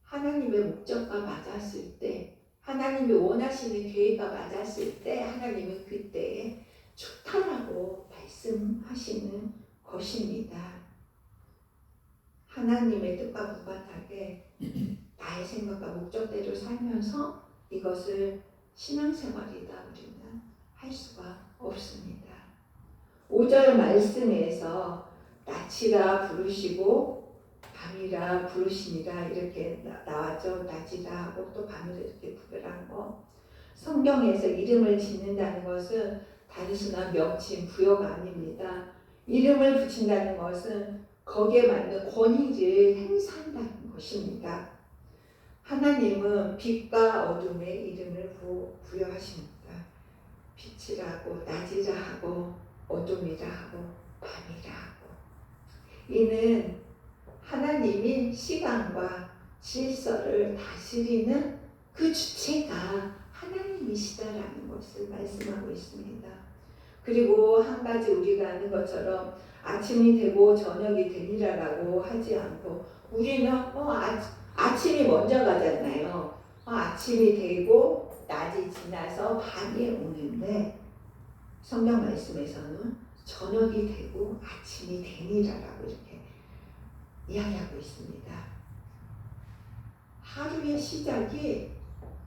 하나님의 목적과 맞았을 때, 하나님이 원하시는 계획과 맞았을 때 하나님은 그때에 좋다라고 말씀하시는 것입니다. 하나님의 뜻과 무관하게 나의 생각과 목적대로 살면서 이것을 신앙생활이다 우리는 할 수가 없습니다. 5절 말씀에서 낯이라 부르시고 밤이라 부르시니라 이렇게 나왔죠. 낮이라 하고 또 밤이라 이렇게 부르라는 거. 성경에서 이름을 짓는다는 것은 단순한 명칭 부여가 아닙니다. 이름을 붙인다는 것은 거기에 맞는 권위를 행사한다는 것입니다. 하나님은 빛과 어둠의 이름을 부여하십니다. 빛이라고 낮이라 하고 어둠이라 하고 밤이라 하고. 이는 하나님이 시간과 질서를 다스리는 그 주체가 하나님이시다라는 것을 말씀하고 있습니다. 그리고 한 가지 우리가 아는 것처럼 아침이 되고 저녁이 되니라라고 하지 않고 우리는 아침이 먼저 가잖아요. 아침이 되고 낮이 지나서 밤이 오는데 성경 말씀에서는 저녁이 되고 아침이 되니라라고 이렇게 이야기하고 있습니다. 하루의 시작이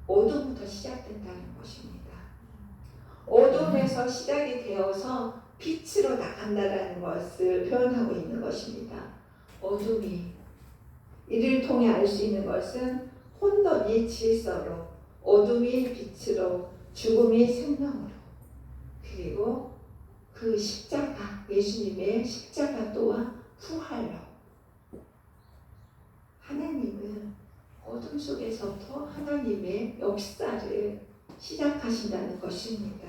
어둠부터 시작된다는 것입니다. 어둠에서 시작이 되어서 빛으로 나간다는 것을 표현하고 있는 것입니다. 어둠이 이를 통해 알 수 있는 것은 혼돈이 질서로, 어둠이 빛으로, 죽음이 생명으로, 그리고 그 십자가, 예수님의 십자가 또한 부활로. 하나님은 어둠 속에서부터 하나님의 역사를 시작하신다는 것입니다.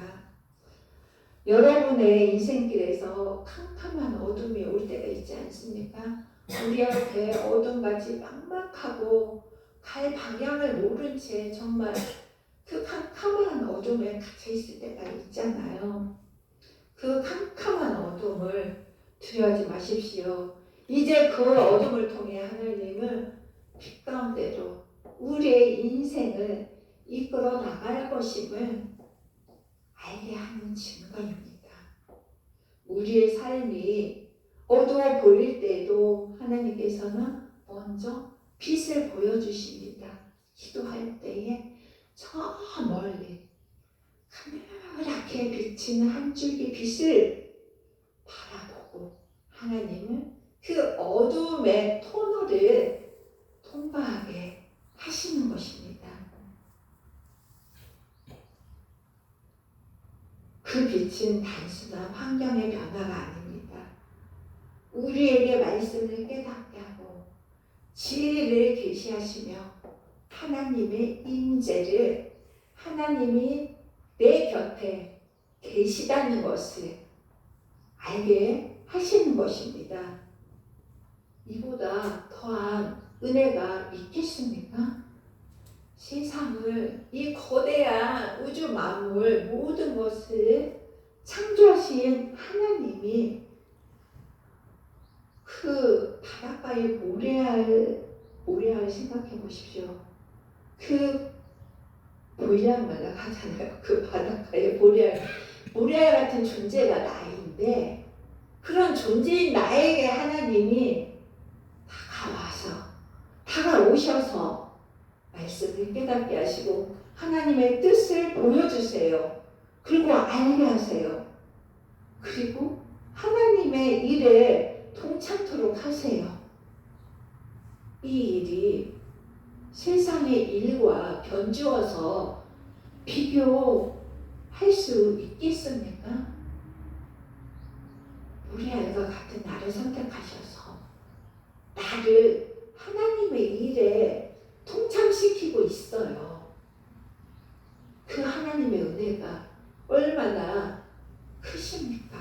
여러분의 인생길에서 캄캄한 어둠이 올 때가 있지 않습니까? 우리 앞에 어둠같이 막막하고 갈 방향을 모른 채 정말 그 캄캄한 어둠에 갇혀 있을 때가 있잖아요. 그 캄캄한 어둠을 두려워하지 마십시오. 이제 그 어둠을 통해 하나님은 빛 가운데로 우리의 인생을 이끌어 나갈 것임을 알게 하는 증거입니다. 우리의 삶이 어두워 보일 때도 하나님께서는 먼저 빛을 보여주십니다. 기도할 때에 저 멀리 가늘하게 비치는 한 줄기 빛을 바라보고 하나님은 그 어둠의 터널을 통과하게 하시는 것입니다. 그 빛은 단순한 환경의 변화가 아닙니다. 우리에게 말씀을 깨닫게 하고 진리를 계시하시며 하나님의 임재를, 하나님이 내 곁에 계시다는 것을 알게 하시는 것입니다. 이보다 더한 은혜가 있겠습니까? 세상을, 이 거대한 우주 만물 모든 것을 창조하신 하나님이 그 바닷가의 모래알 생각해 보십시오. 그 모래알마다 가잖아요. 그 바닷가의 모래알 같은 존재가 나인데 그런 존재인 나에게 하나님이 다가오셔서 말씀을 깨닫게 하시고 하나님의 뜻을 보여주세요. 그리고 알게 하세요. 그리고 하나님의 일에 동참토록 하세요. 이 일이 세상의 일과 견주어서 비교할 수 있겠습니까? 모래알과 같은 나를 선택하셔서 나를 하나님의 일에 동참시키고 있어요. 그 하나님의 은혜가 얼마나 크십니까?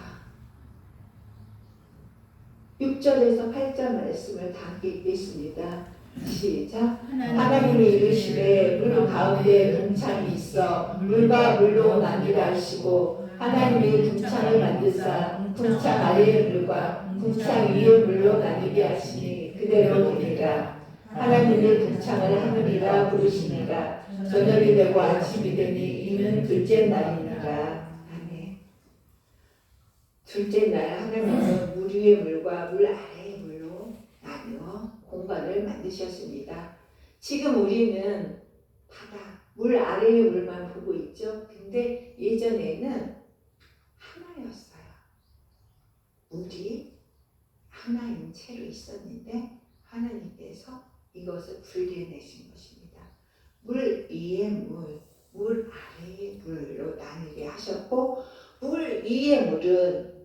6절에서 8절 말씀을 다 읽겠습니다. 시작. 하나님이 이르시되 물 가운데 동창이 있어 물과 물로 나뉘라 하시고 하나님이 동창을 만드사 동창 아래의 물과 동창 위의 물로 나뉘게 하시니 그대로 되니라. 하나님이 동창을 하늘이라 부르시니라. 저녁이 되고 아침이 되니 이는 둘째 날이니라. 아멘. 둘째 날 하나님은 물 위의 물과 물 아래의 물로 나누어 공간을 만드셨습니다. 지금 우리는 바다, 물 아래의 물만 보고 있죠. 근데 예전에는 하나였어요. 물이 하나인 채로 있었는데 하나님께서 이것을 분리해내신 것입니다. 물 위의 물, 물 아래의 물로 나누게 하셨고, 물 위의 물은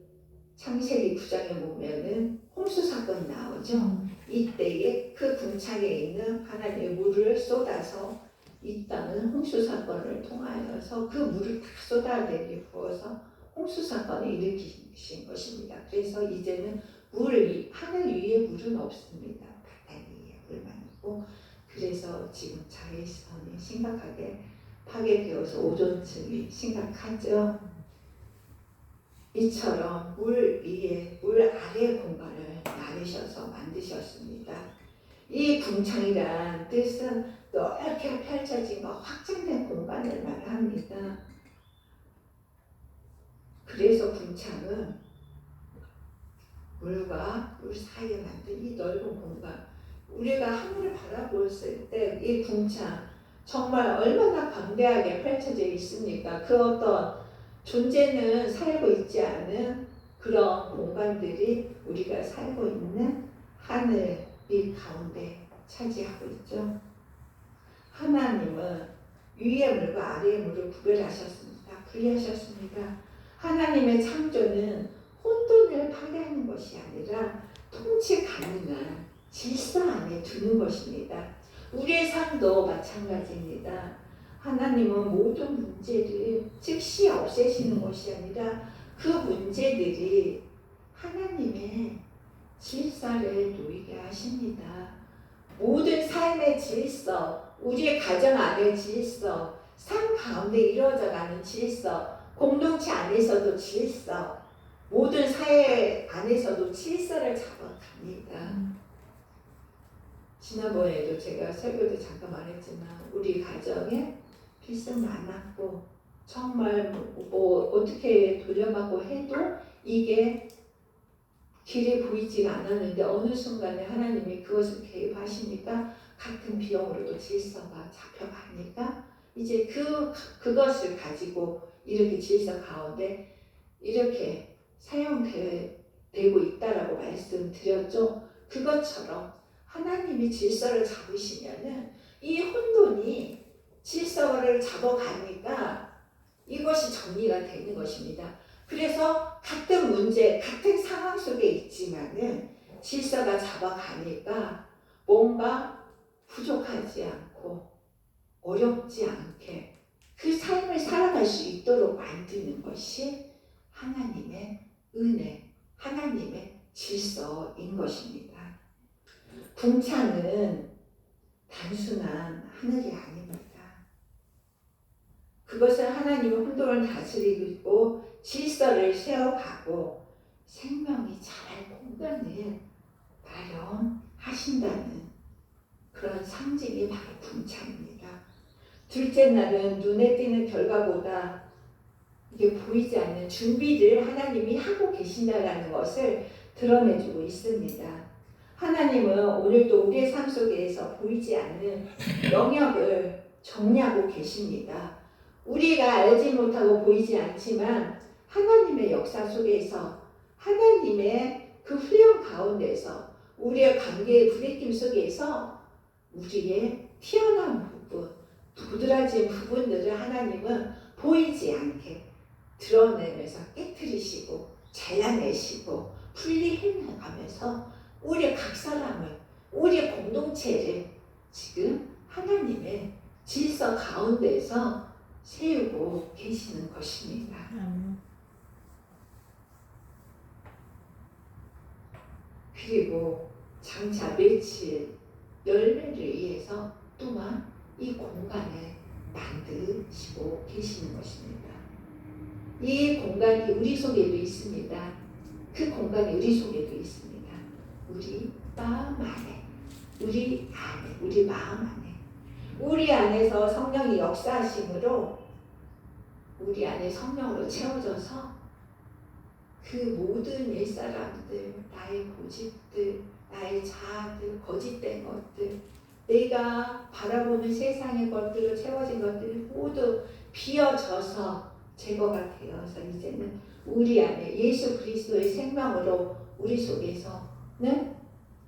창세기 9장에 보면은 홍수 사건이 나오죠. 이때에 그 궁창에 있는 하나님의 물을 쏟아서 이 땅은 홍수 사건을 통하여서 그 물을 다 쏟아내게 부어서 홍수 사건을 일으키신 것입니다. 그래서 이제는 하늘 위에 물은 없습니다. 바다 위에 물만 있고, 그래서 지금 자외선이 심각하게 파괴되어서 오존층이 심각하죠. 이처럼 물 위에 물 아래 공간을 나누셔서 만드셨습니다. 이 궁창이란 뜻은 넓게 펼쳐진 것, 확장된 공간을 말합니다. 그래서 궁창은 물과 물 사이에 만든 이 넓은 공간, 우리가 하늘을 바라보았을 때 이 궁창 정말 얼마나 광대하게 펼쳐져 있습니까? 그 어떤 존재는 살고 있지 않은 그런 공간들이 우리가 살고 있는 하늘 이 가운데 차지하고 있죠. 하나님은 위의 물과 아래의 물을 구별하셨습니다. 분리하셨습니다. 하나님의 창조는 혼돈을 파괴하는 것이 아니라 통치 가능한 질서 안에 두는 것입니다. 우리의 삶도 마찬가지입니다. 하나님은 모든 문제를 즉시 없애시는 것이 아니라 그 문제들이 하나님의 질서를 놓이게 하십니다. 모든 삶의 질서, 우리의 가정 안의 질서, 삶 가운데 이루어져가는 질서, 공동체 안에서도 질서, 모든 사회 안에서도 질서를 잡아갑니다. 지난번에도 제가 설교도 잠깐 말했지만 우리 가정에 필승 많았고 정말 뭐 어떻게 돌려막고 해도 이게 길이 보이지가 않았는데 어느 순간에 하나님이 그것을 개입하시니까 같은 비용으로도 질서가 잡혀가니까 이제 그것을 가지고 이렇게 질서 가운데 이렇게 사용되고 있다라고 말씀드렸죠. 그것처럼 하나님이 질서를 잡으시면은 이 혼돈이 질서를 잡아가니까 이것이 정리가 되는 것입니다. 그래서 같은 문제, 같은 상황 속에 있지만은 질서가 잡아가니까 뭔가 부족하지 않고 어렵지 않게 그 삶을 살아갈 수 있도록 만드는 것이 하나님의 은혜, 하나님의 질서인 것입니다. 궁창은 단순한 하늘이 아닙니다. 그것은 하나님의 혼돈을 다스리고 질서를 세워가고 생명이 자랄 공간을 마련하신다는 그런 상징이 바로 궁창입니다. 둘째 날은 눈에 띄는 결과보다 이게 보이지 않는 준비를 하나님이 하고 계신다는 것을 드러내주고 있습니다. 하나님은 오늘도 우리의 삶 속에서 보이지 않는 영역을 정리하고 계십니다. 우리가 알지 못하고 보이지 않지만 하나님의 역사 속에서 하나님의 그 훈련 가운데서 우리의 관계의 부대낌 속에서 우리의 튀어나온 부분, 도드라진 부분들을 하나님은 보이지 않게 드러내면서 깨트리시고 잘라내시고 분리해나가면서 우리의 각 사람을, 우리의 공동체를 지금 하나님의 질서 가운데서 세우고 계시는 것입니다. 그리고 장차 며칠 열매를 위해서 또한 이 공간을 만드시고 계시는 것입니다. 이 공간이 우리 속에도 있습니다. 그 공간이 우리 속에도 있습니다. 우리 마음 안에, 우리 안에, 우리 마음 안에, 우리 안에서 성령이 역사하심으로 우리 안에 성령으로 채워져서 그 모든 옛사람들, 나의 고집들, 나의 자아들, 거짓된 것들, 내가 바라보는 세상의 것들로 채워진 것들이 모두 비어져서 제거가 되어서 이제는 우리 안에 예수 그리스도의 생명으로 우리 속에서는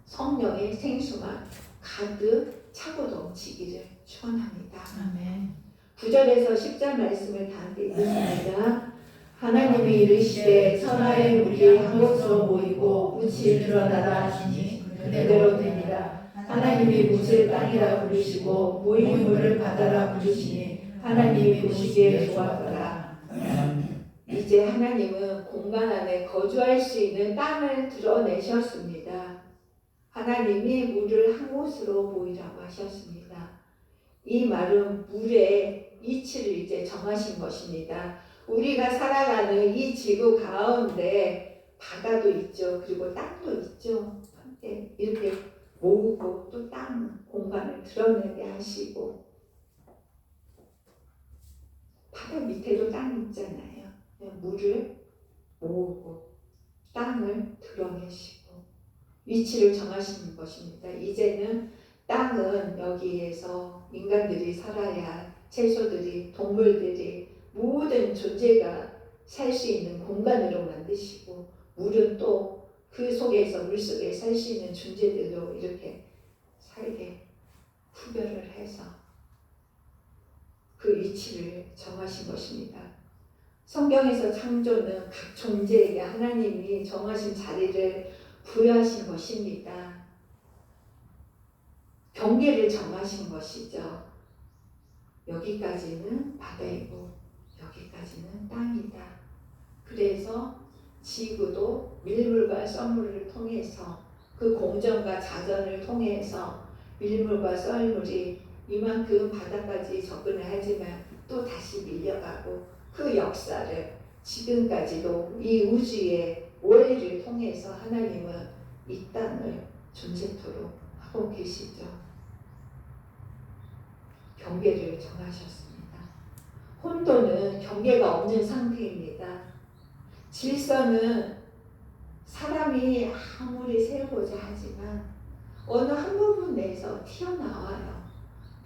성령의 생수만 가득 차고 넘치기를 축원합니다. 아멘. 9절에서 10절 말씀을 다 함께 읽습니다. 하나님이 이르시되 천하의 물이 한 곳으로 모이고 묻이 드러나라 하시니 그대로 되니라. 하나님이 묻을 땅이라 부르시고 모인 물을 바다라 부르시니 하나님이 보시기에 좋았더라. 이제 하나님은 공간 안에 거주할 수 있는 땅을 드러내셨습니다. 하나님이 물을 한 곳으로 모이라고 하셨습니다. 이 말은 물의 이치를 이제 정하신 것입니다. 우리가 살아가는 이 지구 가운데 바다도 있죠. 그리고 땅도 있죠. 함께 이렇게 모으고 또 땅 공간을 드러내게 하시고, 바다 밑에도 땅이 있잖아요. 물을 모으고 땅을 드러내시고 위치를 정하시는 것입니다. 이제는 땅은 여기에서 인간들이 살아야 채소들이, 동물들이, 모든 존재가 살 수 있는 공간으로 만드시고, 물은 또 그 속에서, 물속에 살 수 있는 존재들로 이렇게 살게 구별을 해서 그 위치를 정하신 것입니다. 성경에서 창조는 각 존재에게 하나님이 정하신 자리를 부여하신 것입니다. 경계를 정하신 것이죠. 여기까지는 바다이고 여기까지는 땅이다. 그래서 지구도 밀물과 썰물을 통해서, 그 공전과 자전을 통해서 밀물과 썰물이 이만큼 바다까지 접근을 하지만 또 다시 밀려가고, 그 역사를 지금까지도 이 우주의 원리를 통해서 하나님은 이 땅을 존재토록 하고 계시죠. 경계를 정하셨습니다. 혼돈은 경계가 없는 상태입니다. 질서는 사람이 아무리 세우고자 하지만 어느 한 부분 내에서 튀어나와요.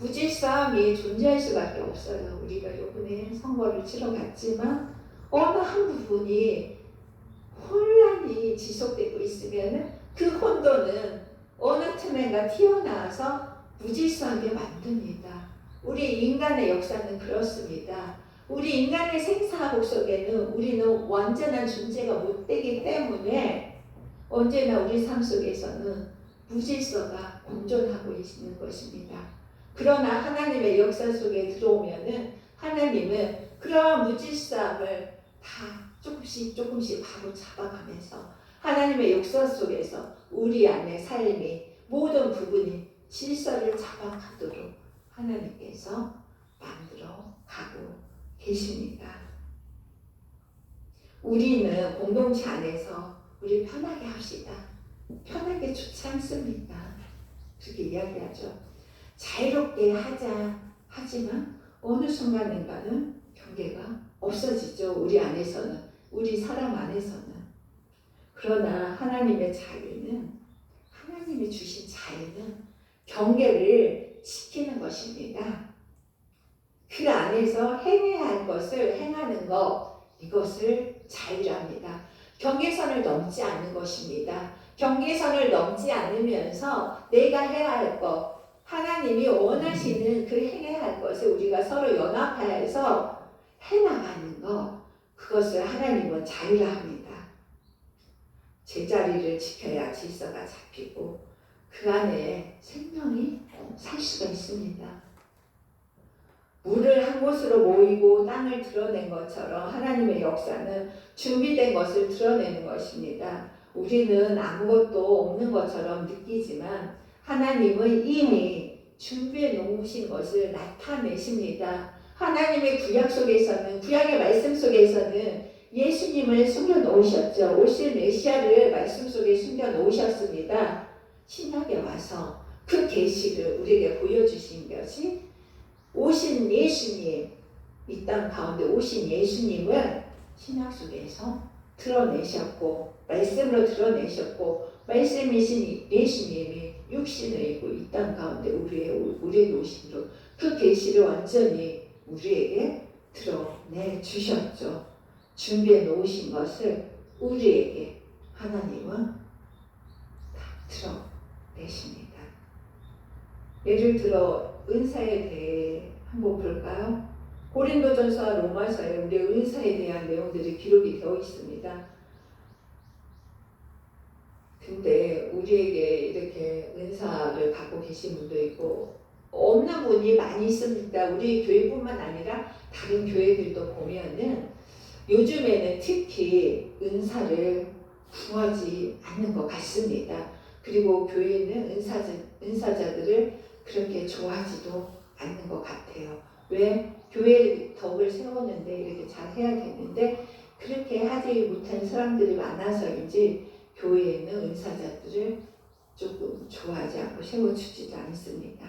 무질서함이 존재할 수밖에 없어요. 우리가 이번에 선거를 치러 갔지만 어느 한 부분이 혼란이 지속되고 있으면 그 혼돈은 어느 틈엔가 튀어나와서 무질서하게 만듭니다. 우리 인간의 역사는 그렇습니다. 우리 인간의 생사복 속에는 우리는 완전한 존재가 못 되기 때문에 언제나 우리 삶 속에서는 무질서가 공존하고 있는 것입니다. 그러나 하나님의 역사 속에 들어오면은 하나님은 그러한 무질서함을 다 조금씩 바로 잡아가면서 하나님의 역사 속에서 우리 안의 삶이 모든 부분이 질서를 잡아가도록 하나님께서 만들어 가고 계십니다. 우리는 공동체 안에서 우리 편하게 합시다. 편하게 좋지 않습니까? 그렇게 이야기하죠. 자유롭게 하자 하지만 어느 순간인가는 경계가 없어지죠. 우리 안에서는, 우리 사람 안에서는. 그러나 하나님의 자유는, 하나님이 주신 자유는 경계를 지키는 것입니다. 그 안에서 행해야 할 것을 행하는 것, 이것을 자유랍니다. 경계선을 넘지 않는 것입니다. 경계선을 넘지 않으면서 내가 해야 할 것, 하나님이 원하시는 그 행해야 할 것을 우리가 서로 연합하여서 해나가는 것, 그것을 하나님은 자유라 합니다. 제자리를 지켜야 질서가 잡히고 그 안에 생명이 살 수가 있습니다. 물을 한 곳으로 모이고 땅을 드러낸 것처럼 하나님의 역사는 준비된 것을 드러내는 것입니다. 우리는 아무것도 없는 것처럼 느끼지만 하나님은 이미 준비해 놓으신 것을 나타내십니다. 하나님의 구약 속에서는, 구약의 말씀 속에서는 예수님을 숨겨 놓으셨죠. 오실 메시아를 말씀 속에 숨겨 놓으셨습니다. 신약에 와서 그 계시를 우리에게 보여주신 것이 오신 예수님, 이 땅 가운데 오신 예수님을 신약 속에서 드러내셨고, 말씀으로 드러내셨고, 말씀이신 예수님이 육신을 입고 이 땅 가운데 우리에게 오심으로 그 계시를 완전히 우리에게 드러내 주셨죠. 준비해 놓으신 것을 우리에게 하나님은 다 내십니다. 예를 들어 은사에 대해 한번 볼까요? 고린도전서와 로마서에 우리의 은사에 대한 내용들이 기록이 되어 있습니다. 근데 우리에게 이렇게 은사를 갖고 계신 분도 있고 없는 분이 많이 있습니다. 우리 교회뿐만 아니라 다른 교회들도 보면은 요즘에는 특히 은사를 구하지 않는 것 같습니다. 그리고 교회는 은사자들을 그렇게 좋아하지도 않는 것 같아요. 왜? 교회 덕을 세우는데 이렇게 잘 해야 되는데 그렇게 하지 못한 사람들이 많아서인지 교회에는 은사자들을 조금 좋아하지 않고 세워주지도 않습니다.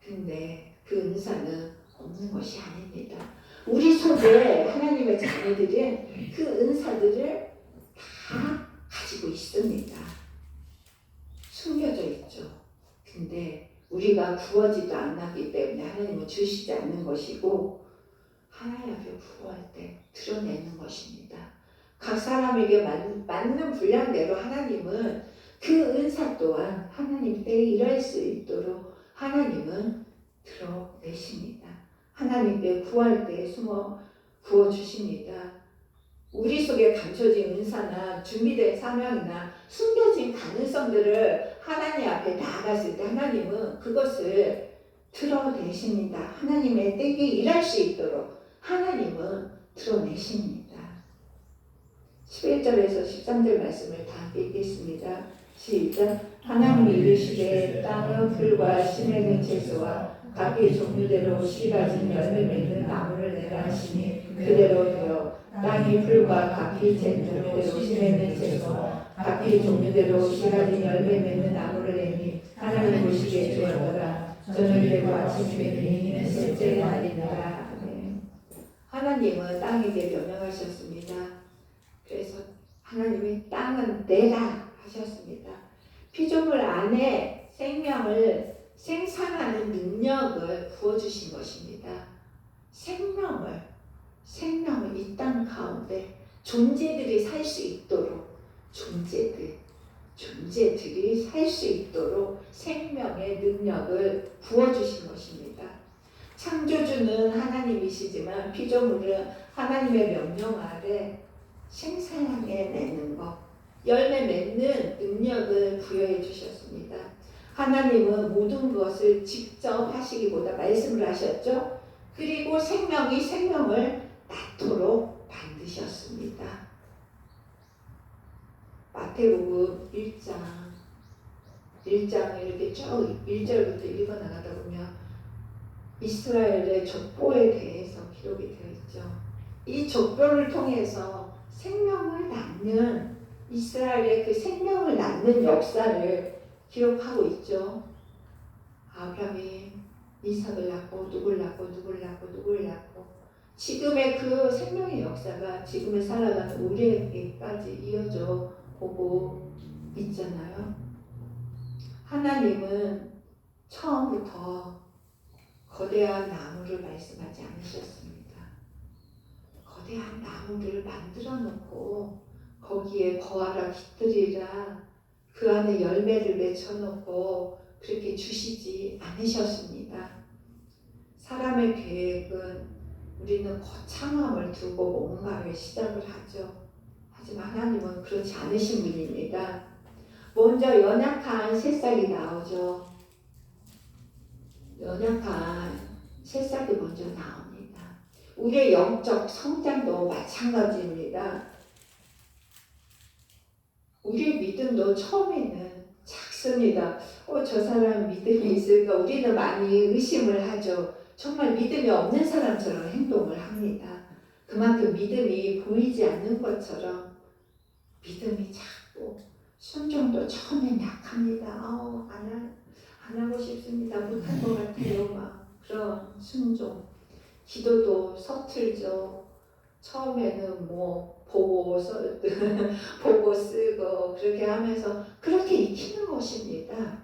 근데 그 은사는 없는 것이 아닙니다. 우리 속에 하나님의 자녀들은 그 은사들을 다 가지고 있습니다. 숨겨져 있죠. 근데 우리가 구하지도 않았기 때문에 하나님은 주시지 않는 것이고 하나님 앞에 구할 때 드러내는 것입니다. 각 사람에게 맞는 분량대로 하나님은 그 은사 또한 하나님 때에 일할 수 있도록 하나님은 드러내십니다. 하나님께 구할 때 숨어 부어주십니다. 우리 속에 감춰진 은사나 준비된 사명이나 숨겨진 가능성들을 하나님 앞에 나아갔을 때 하나님은 그것을 드러내십니다. 하나님의 때에 일할 수 있도록 하나님은 드러내십니다. 11절에서 13절 말씀을 다 읽겠습니다. 시작. 하나님이 이르시되 땅은 풀과 씨 맺는 채소와 각기 종류대로 씨 가진 열매 맺는 나무를 내라 하시니 그대로 되어 땅이 풀과 각기 종류대로 씨 맺는 채소와 각기 종류대로 씨 가진 열매 맺는 나무를 내니 하나님 보시기에 좋았더라. 저녁이 되고 아침이 되니 이는 셋째 날이니라. 하나님은 땅에게 명령하셨습니다. 그래서 하나님이 땅은 내라 하셨습니다. 피조물 안에 생명을 생산하는 능력을 부어주신 것입니다. 생명을 이 땅 가운데 존재들이 살 수 있도록 존재들이 살 수 있도록 생명의 능력을 부어주신 것입니다. 창조주는 하나님이시지만 피조물은 하나님의 명령 아래 생산해내는 것, 열매 맺는 능력을 부여해 주셨습니다. 하나님은 모든 것을 직접 하시기보다 말씀을 하셨죠. 그리고 생명이 생명을 낳도록 만드셨습니다. 마태복음 1장 이렇게 쭉 1절부터 읽어 나가다 보면 이스라엘의 족보에 대해서 기록이 되어 있죠. 이 족보를 통해서 생명을 낳는 이스라엘의 그 생명을 낳는 역사를 기록하고 있죠. 아브라함이 이삭을 낳고 누굴 낳고 지금의 그 생명의 역사가 지금을 살아가는 우리에게까지 이어져 오고 있잖아요. 하나님은 처음부터 거대한 나무를 말씀하지 않으셨습니다. 거대한 나무를 만들어 놓고 거기에 거하라 깃들이라 그 안에 열매를 맺혀놓고 그렇게 주시지 않으셨습니다. 사람의 계획은 우리는 거창함을 두고 뭔가를 시작을 하죠. 하지만 하나님은 그렇지 않으신 분입니다. 먼저 연약한 새싹이 나오죠. 연약한 새싹이 먼저 나옵니다. 우리의 영적 성장도 마찬가지입니다. 우리의 믿음도 처음에는 작습니다. 저 사람 믿음이 있을까? 우리는 많이 의심을 하죠. 정말 믿음이 없는 사람처럼 행동을 합니다. 그만큼 믿음이 보이지 않는 것처럼 믿음이 작고 순종도 처음엔 약합니다. 안 하고 싶습니다. 못할 것 같아요. 막 그런 순종. 기도도 서툴죠. 처음에는 보고 쓰고 그렇게 하면서 그렇게 익히는 것입니다.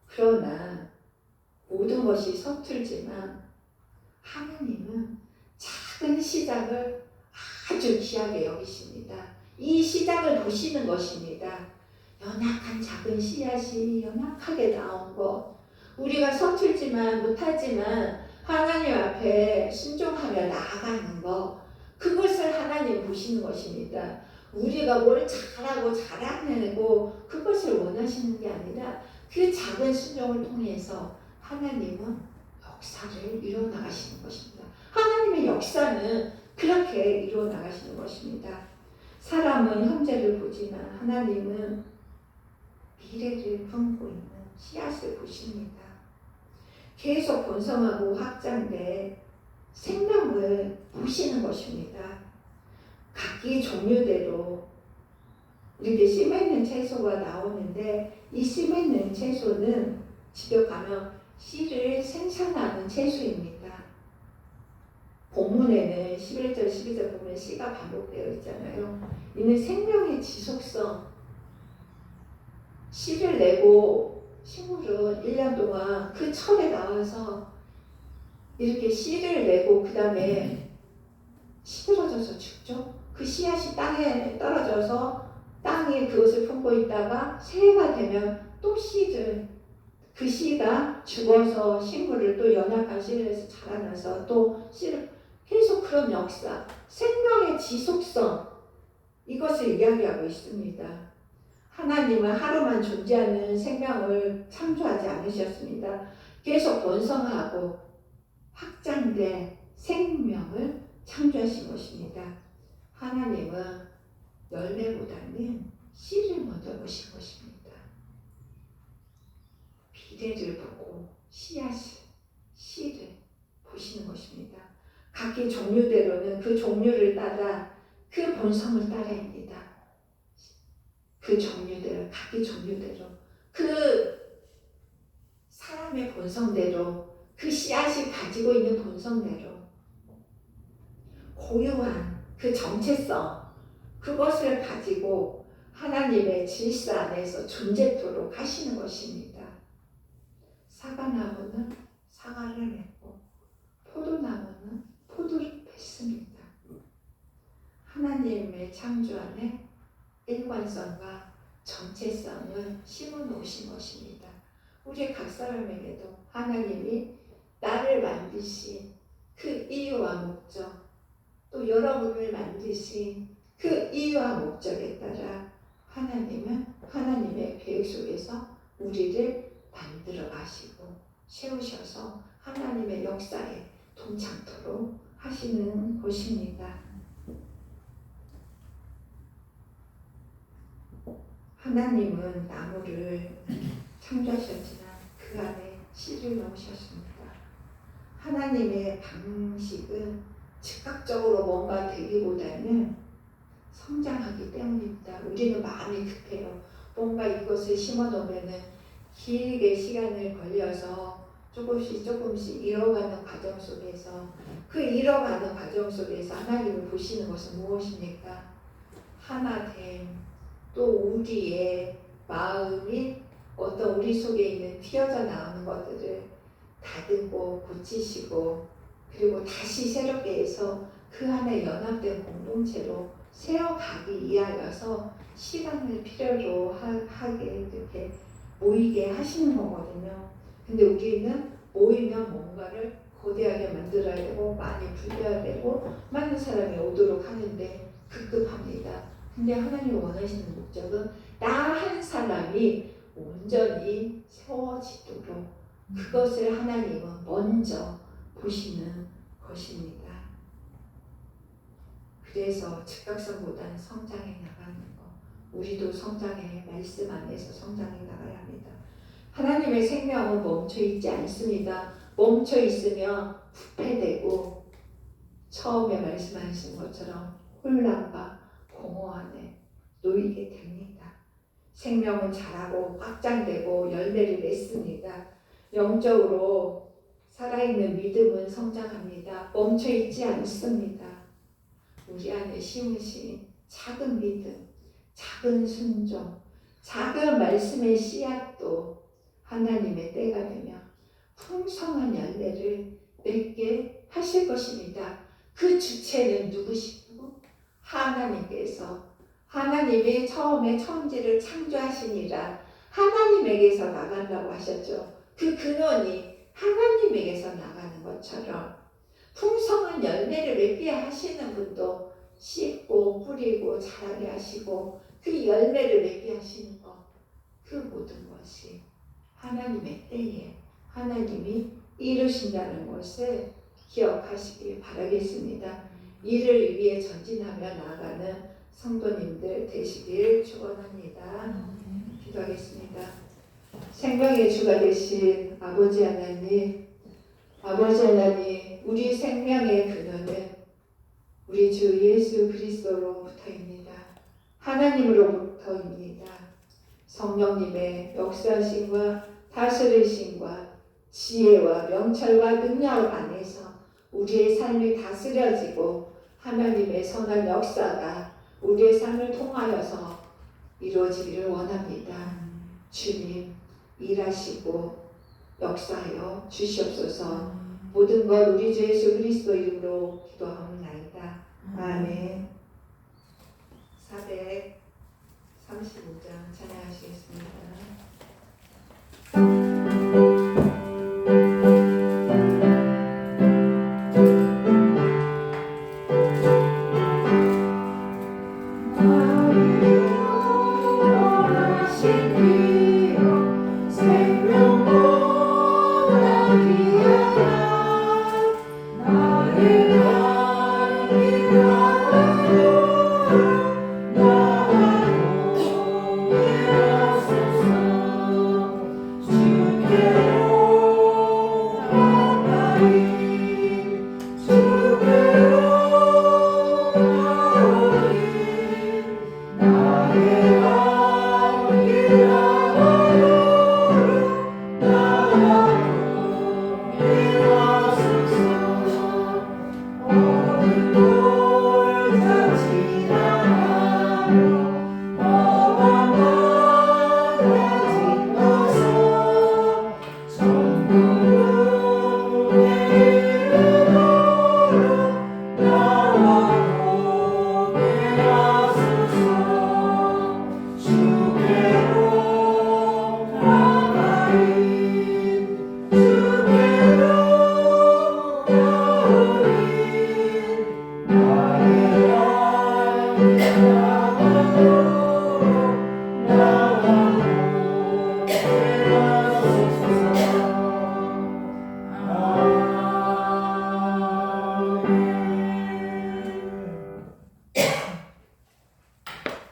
그러나 모든 것이 서툴지만 하나님은 작은 시작을 아주 귀하게 여기십니다. 이 시작을 보시는 것입니다. 연약한 작은 씨앗이 연약하게 나온 것, 우리가 서툴지만 못하지만 하나님 앞에 순종하며 나아가는 것, 그것을 하나님 보시는 것입니다. 우리가 뭘 잘하고 잘해내고 그것을 원하시는 게 아니라 그 작은 순종을 통해서 하나님은 역사를 이루어나가시는 것입니다. 하나님의 역사는 그렇게 이루어나가시는 것입니다. 사람은 현재를 보지만 하나님은 미래를 품고 있는 씨앗을 보십니다. 계속 번성하고 확장돼 생명을 보시는 것입니다. 각기 종류대로 이렇게 씨 맺는 채소가 나오는데 이 씨 맺는 채소는 집에 가면 씨를 생산하는 채소입니다. 본문에는 11절, 12절 보면 씨가 반복되어 있잖아요. 이는 생명의 지속성, 씨를 내고 식물은 1년 동안 그 철에 나와서 이렇게 씨를 내고 그 다음에 시들어져서 죽죠. 그 씨앗이 땅에 떨어져서 땅이 그것을 품고 있다가 새해가 되면 또 씨를, 그 씨가 죽어서 식물을 또 연약한 씨에서 자라나서 또 씨를 계속 그런 역사, 생명의 지속성, 이것을 이야기하고 있습니다. 하나님은 하루만 존재하는 생명을 창조하지 않으셨습니다. 계속 번성하고 확장된 생명을 창조하신 것입니다. 하나님은 열매보다는 씨를 먼저 보신 것입니다. 비례를 보고 씨를 보시는 것입니다. 각기 종류대로는 그 종류를 따라 그 본성을 따라입니다. 그 종류대로, 각기 종류대로, 그 사람의 본성대로, 그 씨앗이 가지고 있는 본성대로 고유한 그 정체성, 그것을 가지고 하나님의 질서 안에서 존재토록 하시는 것입니다. 사과나무는 사과를 맺고 포도나무는 포도를 맺습니다. 하나님의 창조 안에 일관성과 정체성을 심어놓으신 것입니다. 우리 각 사람에게도 하나님이 나를 만드신 그 이유와 목적, 또 여러분을 만드신 그 이유와 목적에 따라 하나님은 하나님의 계획 속에서 우리를 만들어 가시고 세우셔서 하나님의 역사에 동참토록 하시는 것입니다. 하나님은 나무를 창조하셨지만 그 안에 씨를 넣으셨습니다. 하나님의 방식은 즉각적으로 뭔가 되기보다는 성장하기 때문입니다. 우리는 마음이 급해요. 뭔가 이것을 심어놓으면 길게 시간을 걸려서 조금씩 잃어가는 과정 속에서, 그 잃어가는 과정 속에서 하나님을 보시는 것은 무엇입니까? 하나됨, 또 우리의 마음이 어떤 우리 속에 있는 튀어져 나오는 것들을 다듬고 고치시고, 그리고 다시 새롭게 해서 그 안에 연합된 공동체로 세워가기 위하여서 시간을 필요로 하게 이렇게 모이게 하시는 거거든요. 근데 우리는 모이면 뭔가를 거대하게 만들어야 되고 많이 불려야 되고 많은 사람이 오도록 하는데 급급합니다. 근데 하나님이 원하시는 목적은 나 한 사람이 온전히 세워지도록 그것을 하나님은 먼저 보시는 것입니다. 그래서 즉각성보다는 성장해 나가는 것, 우리도 성장해 말씀 안에서 성장해 나가야 합니다. 하나님의 생명은 멈춰있지 않습니다. 멈춰있으면 부패되고 처음에 말씀하신 것처럼 혼란과 공허 안에 놓이게 됩니다. 생명은 자라고 확장되고 열매를 맺습니다. 영적으로 살아있는 믿음은 성장합니다. 멈춰있지 않습니다. 우리 안에 심으신 작은 믿음, 작은 순종, 작은 말씀의 씨앗도 하나님의 때가 되면 풍성한 열매를 맺게 하실 것입니다. 그 주체는 누구시고? 하나님께서 하나님이 처음에 천지를 창조하시니라 하나님에게서 나간다고 하셨죠. 그 근원이 하나님에게서 나가는 것처럼 풍성한 열매를 맺게 하시는 분도 씻고 뿌리고 자라게 하시고 그 열매를 맺게 하시는 것, 그 모든 것이 하나님의 때에 하나님이 이루신다는 것을 기억하시길 바라겠습니다. 이를 위해 전진하며 나아가는 성도님들 되시길 축원합니다. 기도하겠습니다. 생명의 주가 되신 아버지 하나님, 우리 생명의 근원은 우리 주 예수 그리스도로부터입니다. 하나님으로부터입니다. 성령님의 역사심과 다스리심과 지혜와 명철과 능력 안에서 우리의 삶이 다스려지고 하나님의 선한 역사가 우리의 삶을 통하여서 이루어지기를 원합니다. 주님, 일하시고 역사하여 주시옵소서. 모든 것 우리 주 예수 그리스도 이름으로 기도하옵나이다. 아멘. 435장 찬양하시겠습니다.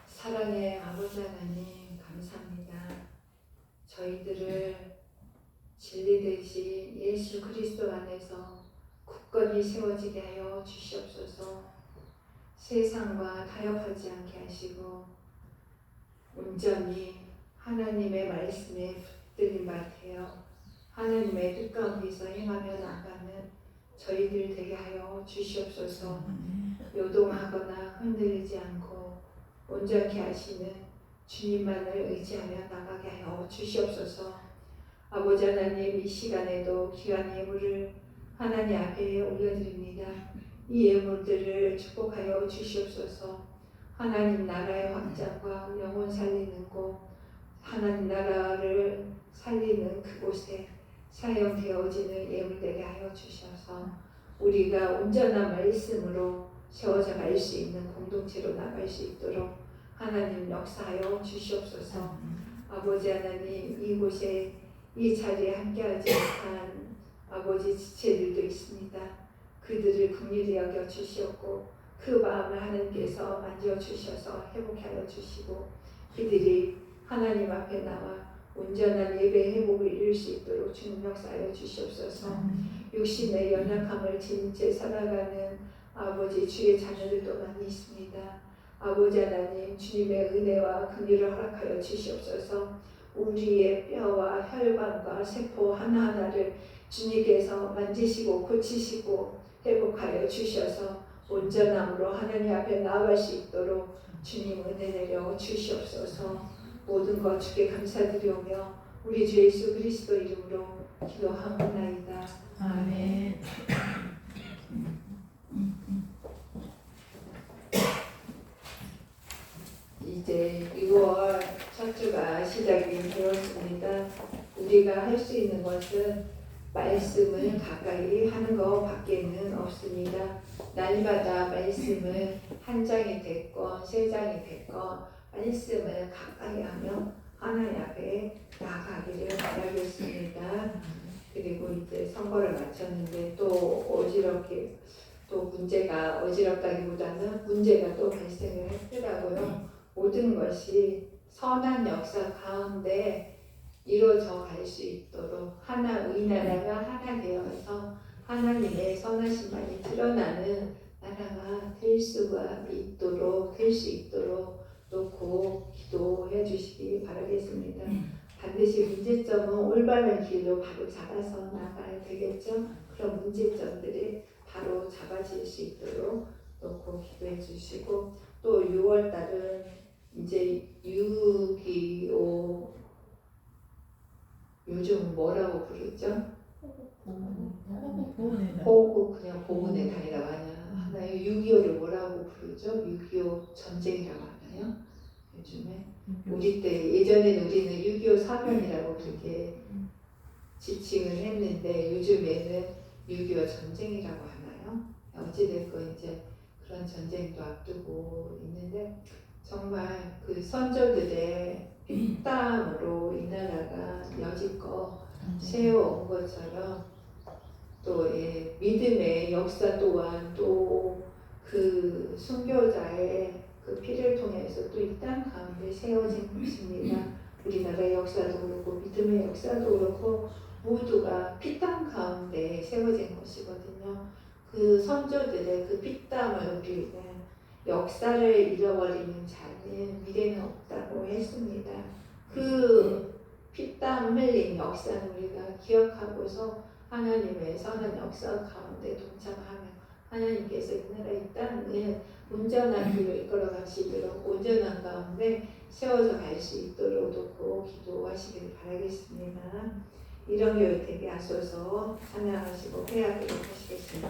사랑의 아버지 하나님 감사합니다. 저희들을 진리 되신 예수 그리스도 안에서 굳건히 세워지게 하여 주시옵소서. 세상과 타협하지 않게 하시고 온전히 하나님의 말씀에 붙들린 바 되어 하나님의 뜻 가운데서 행하며 나가는 저희들 되게 하여 주시옵소서. 요동하거나 흔들리지 않고 온전케 하시는 주님만을 의지하며 나가게 하여 주시옵소서. 아버지 하나님, 이 시간에도 귀한 예물을 하나님 앞에 올려드립니다. 이 예물들을 축복하여 주시옵소서. 하나님 나라의 확장과 영혼 살리는 곳, 하나님 나라를 살리는 그곳에 사용되어지는 예물되게 하여 주셔서 우리가 온전한 말씀으로 세워져 갈 수 있는 공동체로 나갈 수 있도록 하나님 역사하여 주시옵소서. 아버지 하나님, 이곳에 이 자리에 함께하지 못한 아버지 지체들도 있습니다. 그들을 긍휼히 여겨 주시옵고 그 마음을 하나님께서 만져 주셔서 회복하여 주시고 그들이 하나님 앞에 나와 온전한 예배 회복을 이룰 수 있도록 주님 역사하여 주시옵소서. 육신의 연약함을 지닌 채 살아가는 아버지 주의 자녀들도 많이 있습니다. 아버지 하나님, 주님의 은혜와 긍휼을 허락하여 주시옵소서. 우리의 뼈와 혈관과 세포 하나하나를 주님께서 만지시고 고치시고 회복하여 주셔서 온전함으로 하나님 앞에 나아갈 수 있도록 주님 은혜 내려 주시옵소서. 모든 것 주께 감사드리오며 우리 주 예수 그리스도 이름으로 기도하옵나이다. 아멘. 이제 6월 첫 주가 시작이 되었습니다. 우리가 할 수 있는 것은 말씀을 가까이 하는 것 밖에는 없습니다. 날마다 말씀을 한 장이 됐건 세 장이 됐건 말씀을 가까이 하며 하나님 앞에 나가기를 바라겠습니다. 그리고 이제 선거를 마쳤는데 또 어지럽게 또 문제가 어지럽다기보다는 문제가 또 발생을 했더라고요. 모든 것이 선한 역사 가운데 이루어져 갈 수 있도록 우리나라가 하나 되어서 하나님의 선하심만이 드러나는 나라가 될 수 있도록 놓고 기도해 주시기 바라겠습니다. 반드시 문제점은 올바른 길로 바로 잡아서 나가야 되겠죠. 그런 문제점들이 바로 잡아질 수 있도록 놓고 기도해 주시고, 또 6월 달은 이제 6.25 요즘 뭐라고 부르죠? 그냥 보훈의 달이라고 하나요? 6.25를 뭐라고 부르죠? 6.25 전쟁이라고 하나요? 요즘에 우리 때 예전에는 우리는 6.25 사변이라고 그렇게 지칭을 했는데 요즘에는 6.25 전쟁이라고 하나요? 어찌됐건 이제 그런 전쟁도 앞두고 있는데 정말 그 선조들의 피땀으로 이 나라가 여지껏 세워온 것처럼 또 믿음의 역사 또한 또 그 순교자의 그 피를 통해서 또 이 땅 가운데 세워진 것입니다. 우리나라의 역사도 그렇고 믿음의 역사도 그렇고 모두가 피땀 가운데 세워진 것이거든요. 그 선조들의 그 피땀을 우리는 역사를 잃어버리는 자는 미래는 없다고 했습니다. 그 피땀 흘린 역사는 우리가 기억하고서 하나님의 선한 역사 가운데 동참하며 하나님께서 이 나라 이 땅을 온전한 길로 이끌어 가시도록 온전한 가운데 세워서 갈 수 있도록 놓고 기도하시기를 바라겠습니다. 이런 교회 되게 하소서. 찬양하시고 회하기를 하시겠습니다.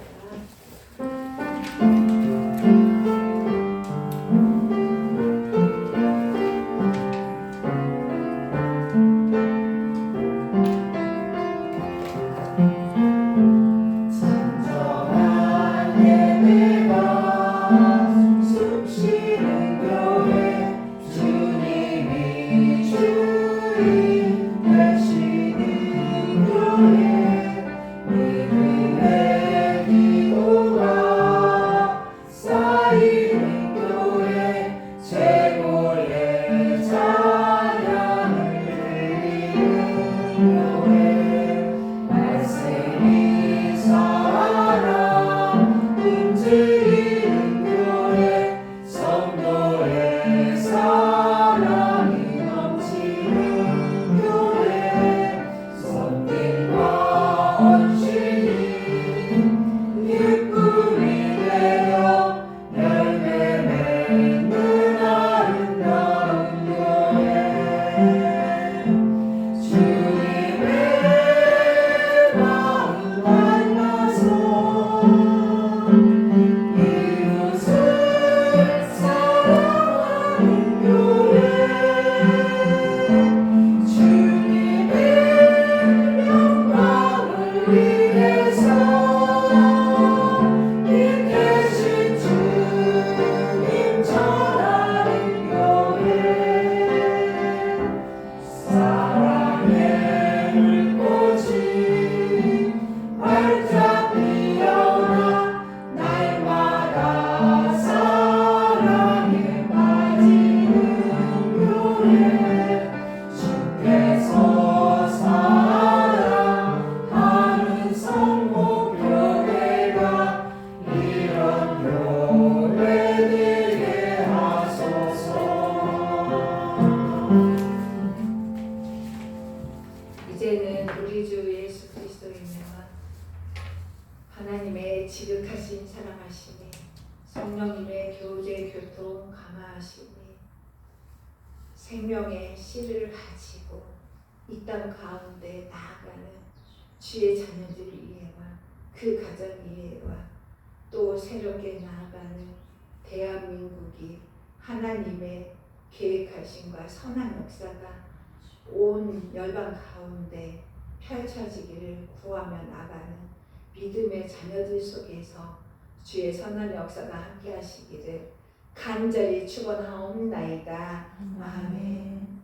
이제는 우리 주 예수 그리스도이며 하나님의 지극하신 사랑하심이 성령님의 교제 교통 감화하심이 생명의 씨를 가지고 이 땅 가운데 나아가는 주의 자녀들 위에와 그 가정 위에와 또 새롭게 나아가는 대한민국이 하나님의 계획하심과 선한 역사가 온 열방 가운데 펼쳐지기를 구하며 나가는 믿음의 자녀들 속에서 주의 선한 역사가 함께 하시기를 간절히 축원하옵나이다. 아멘.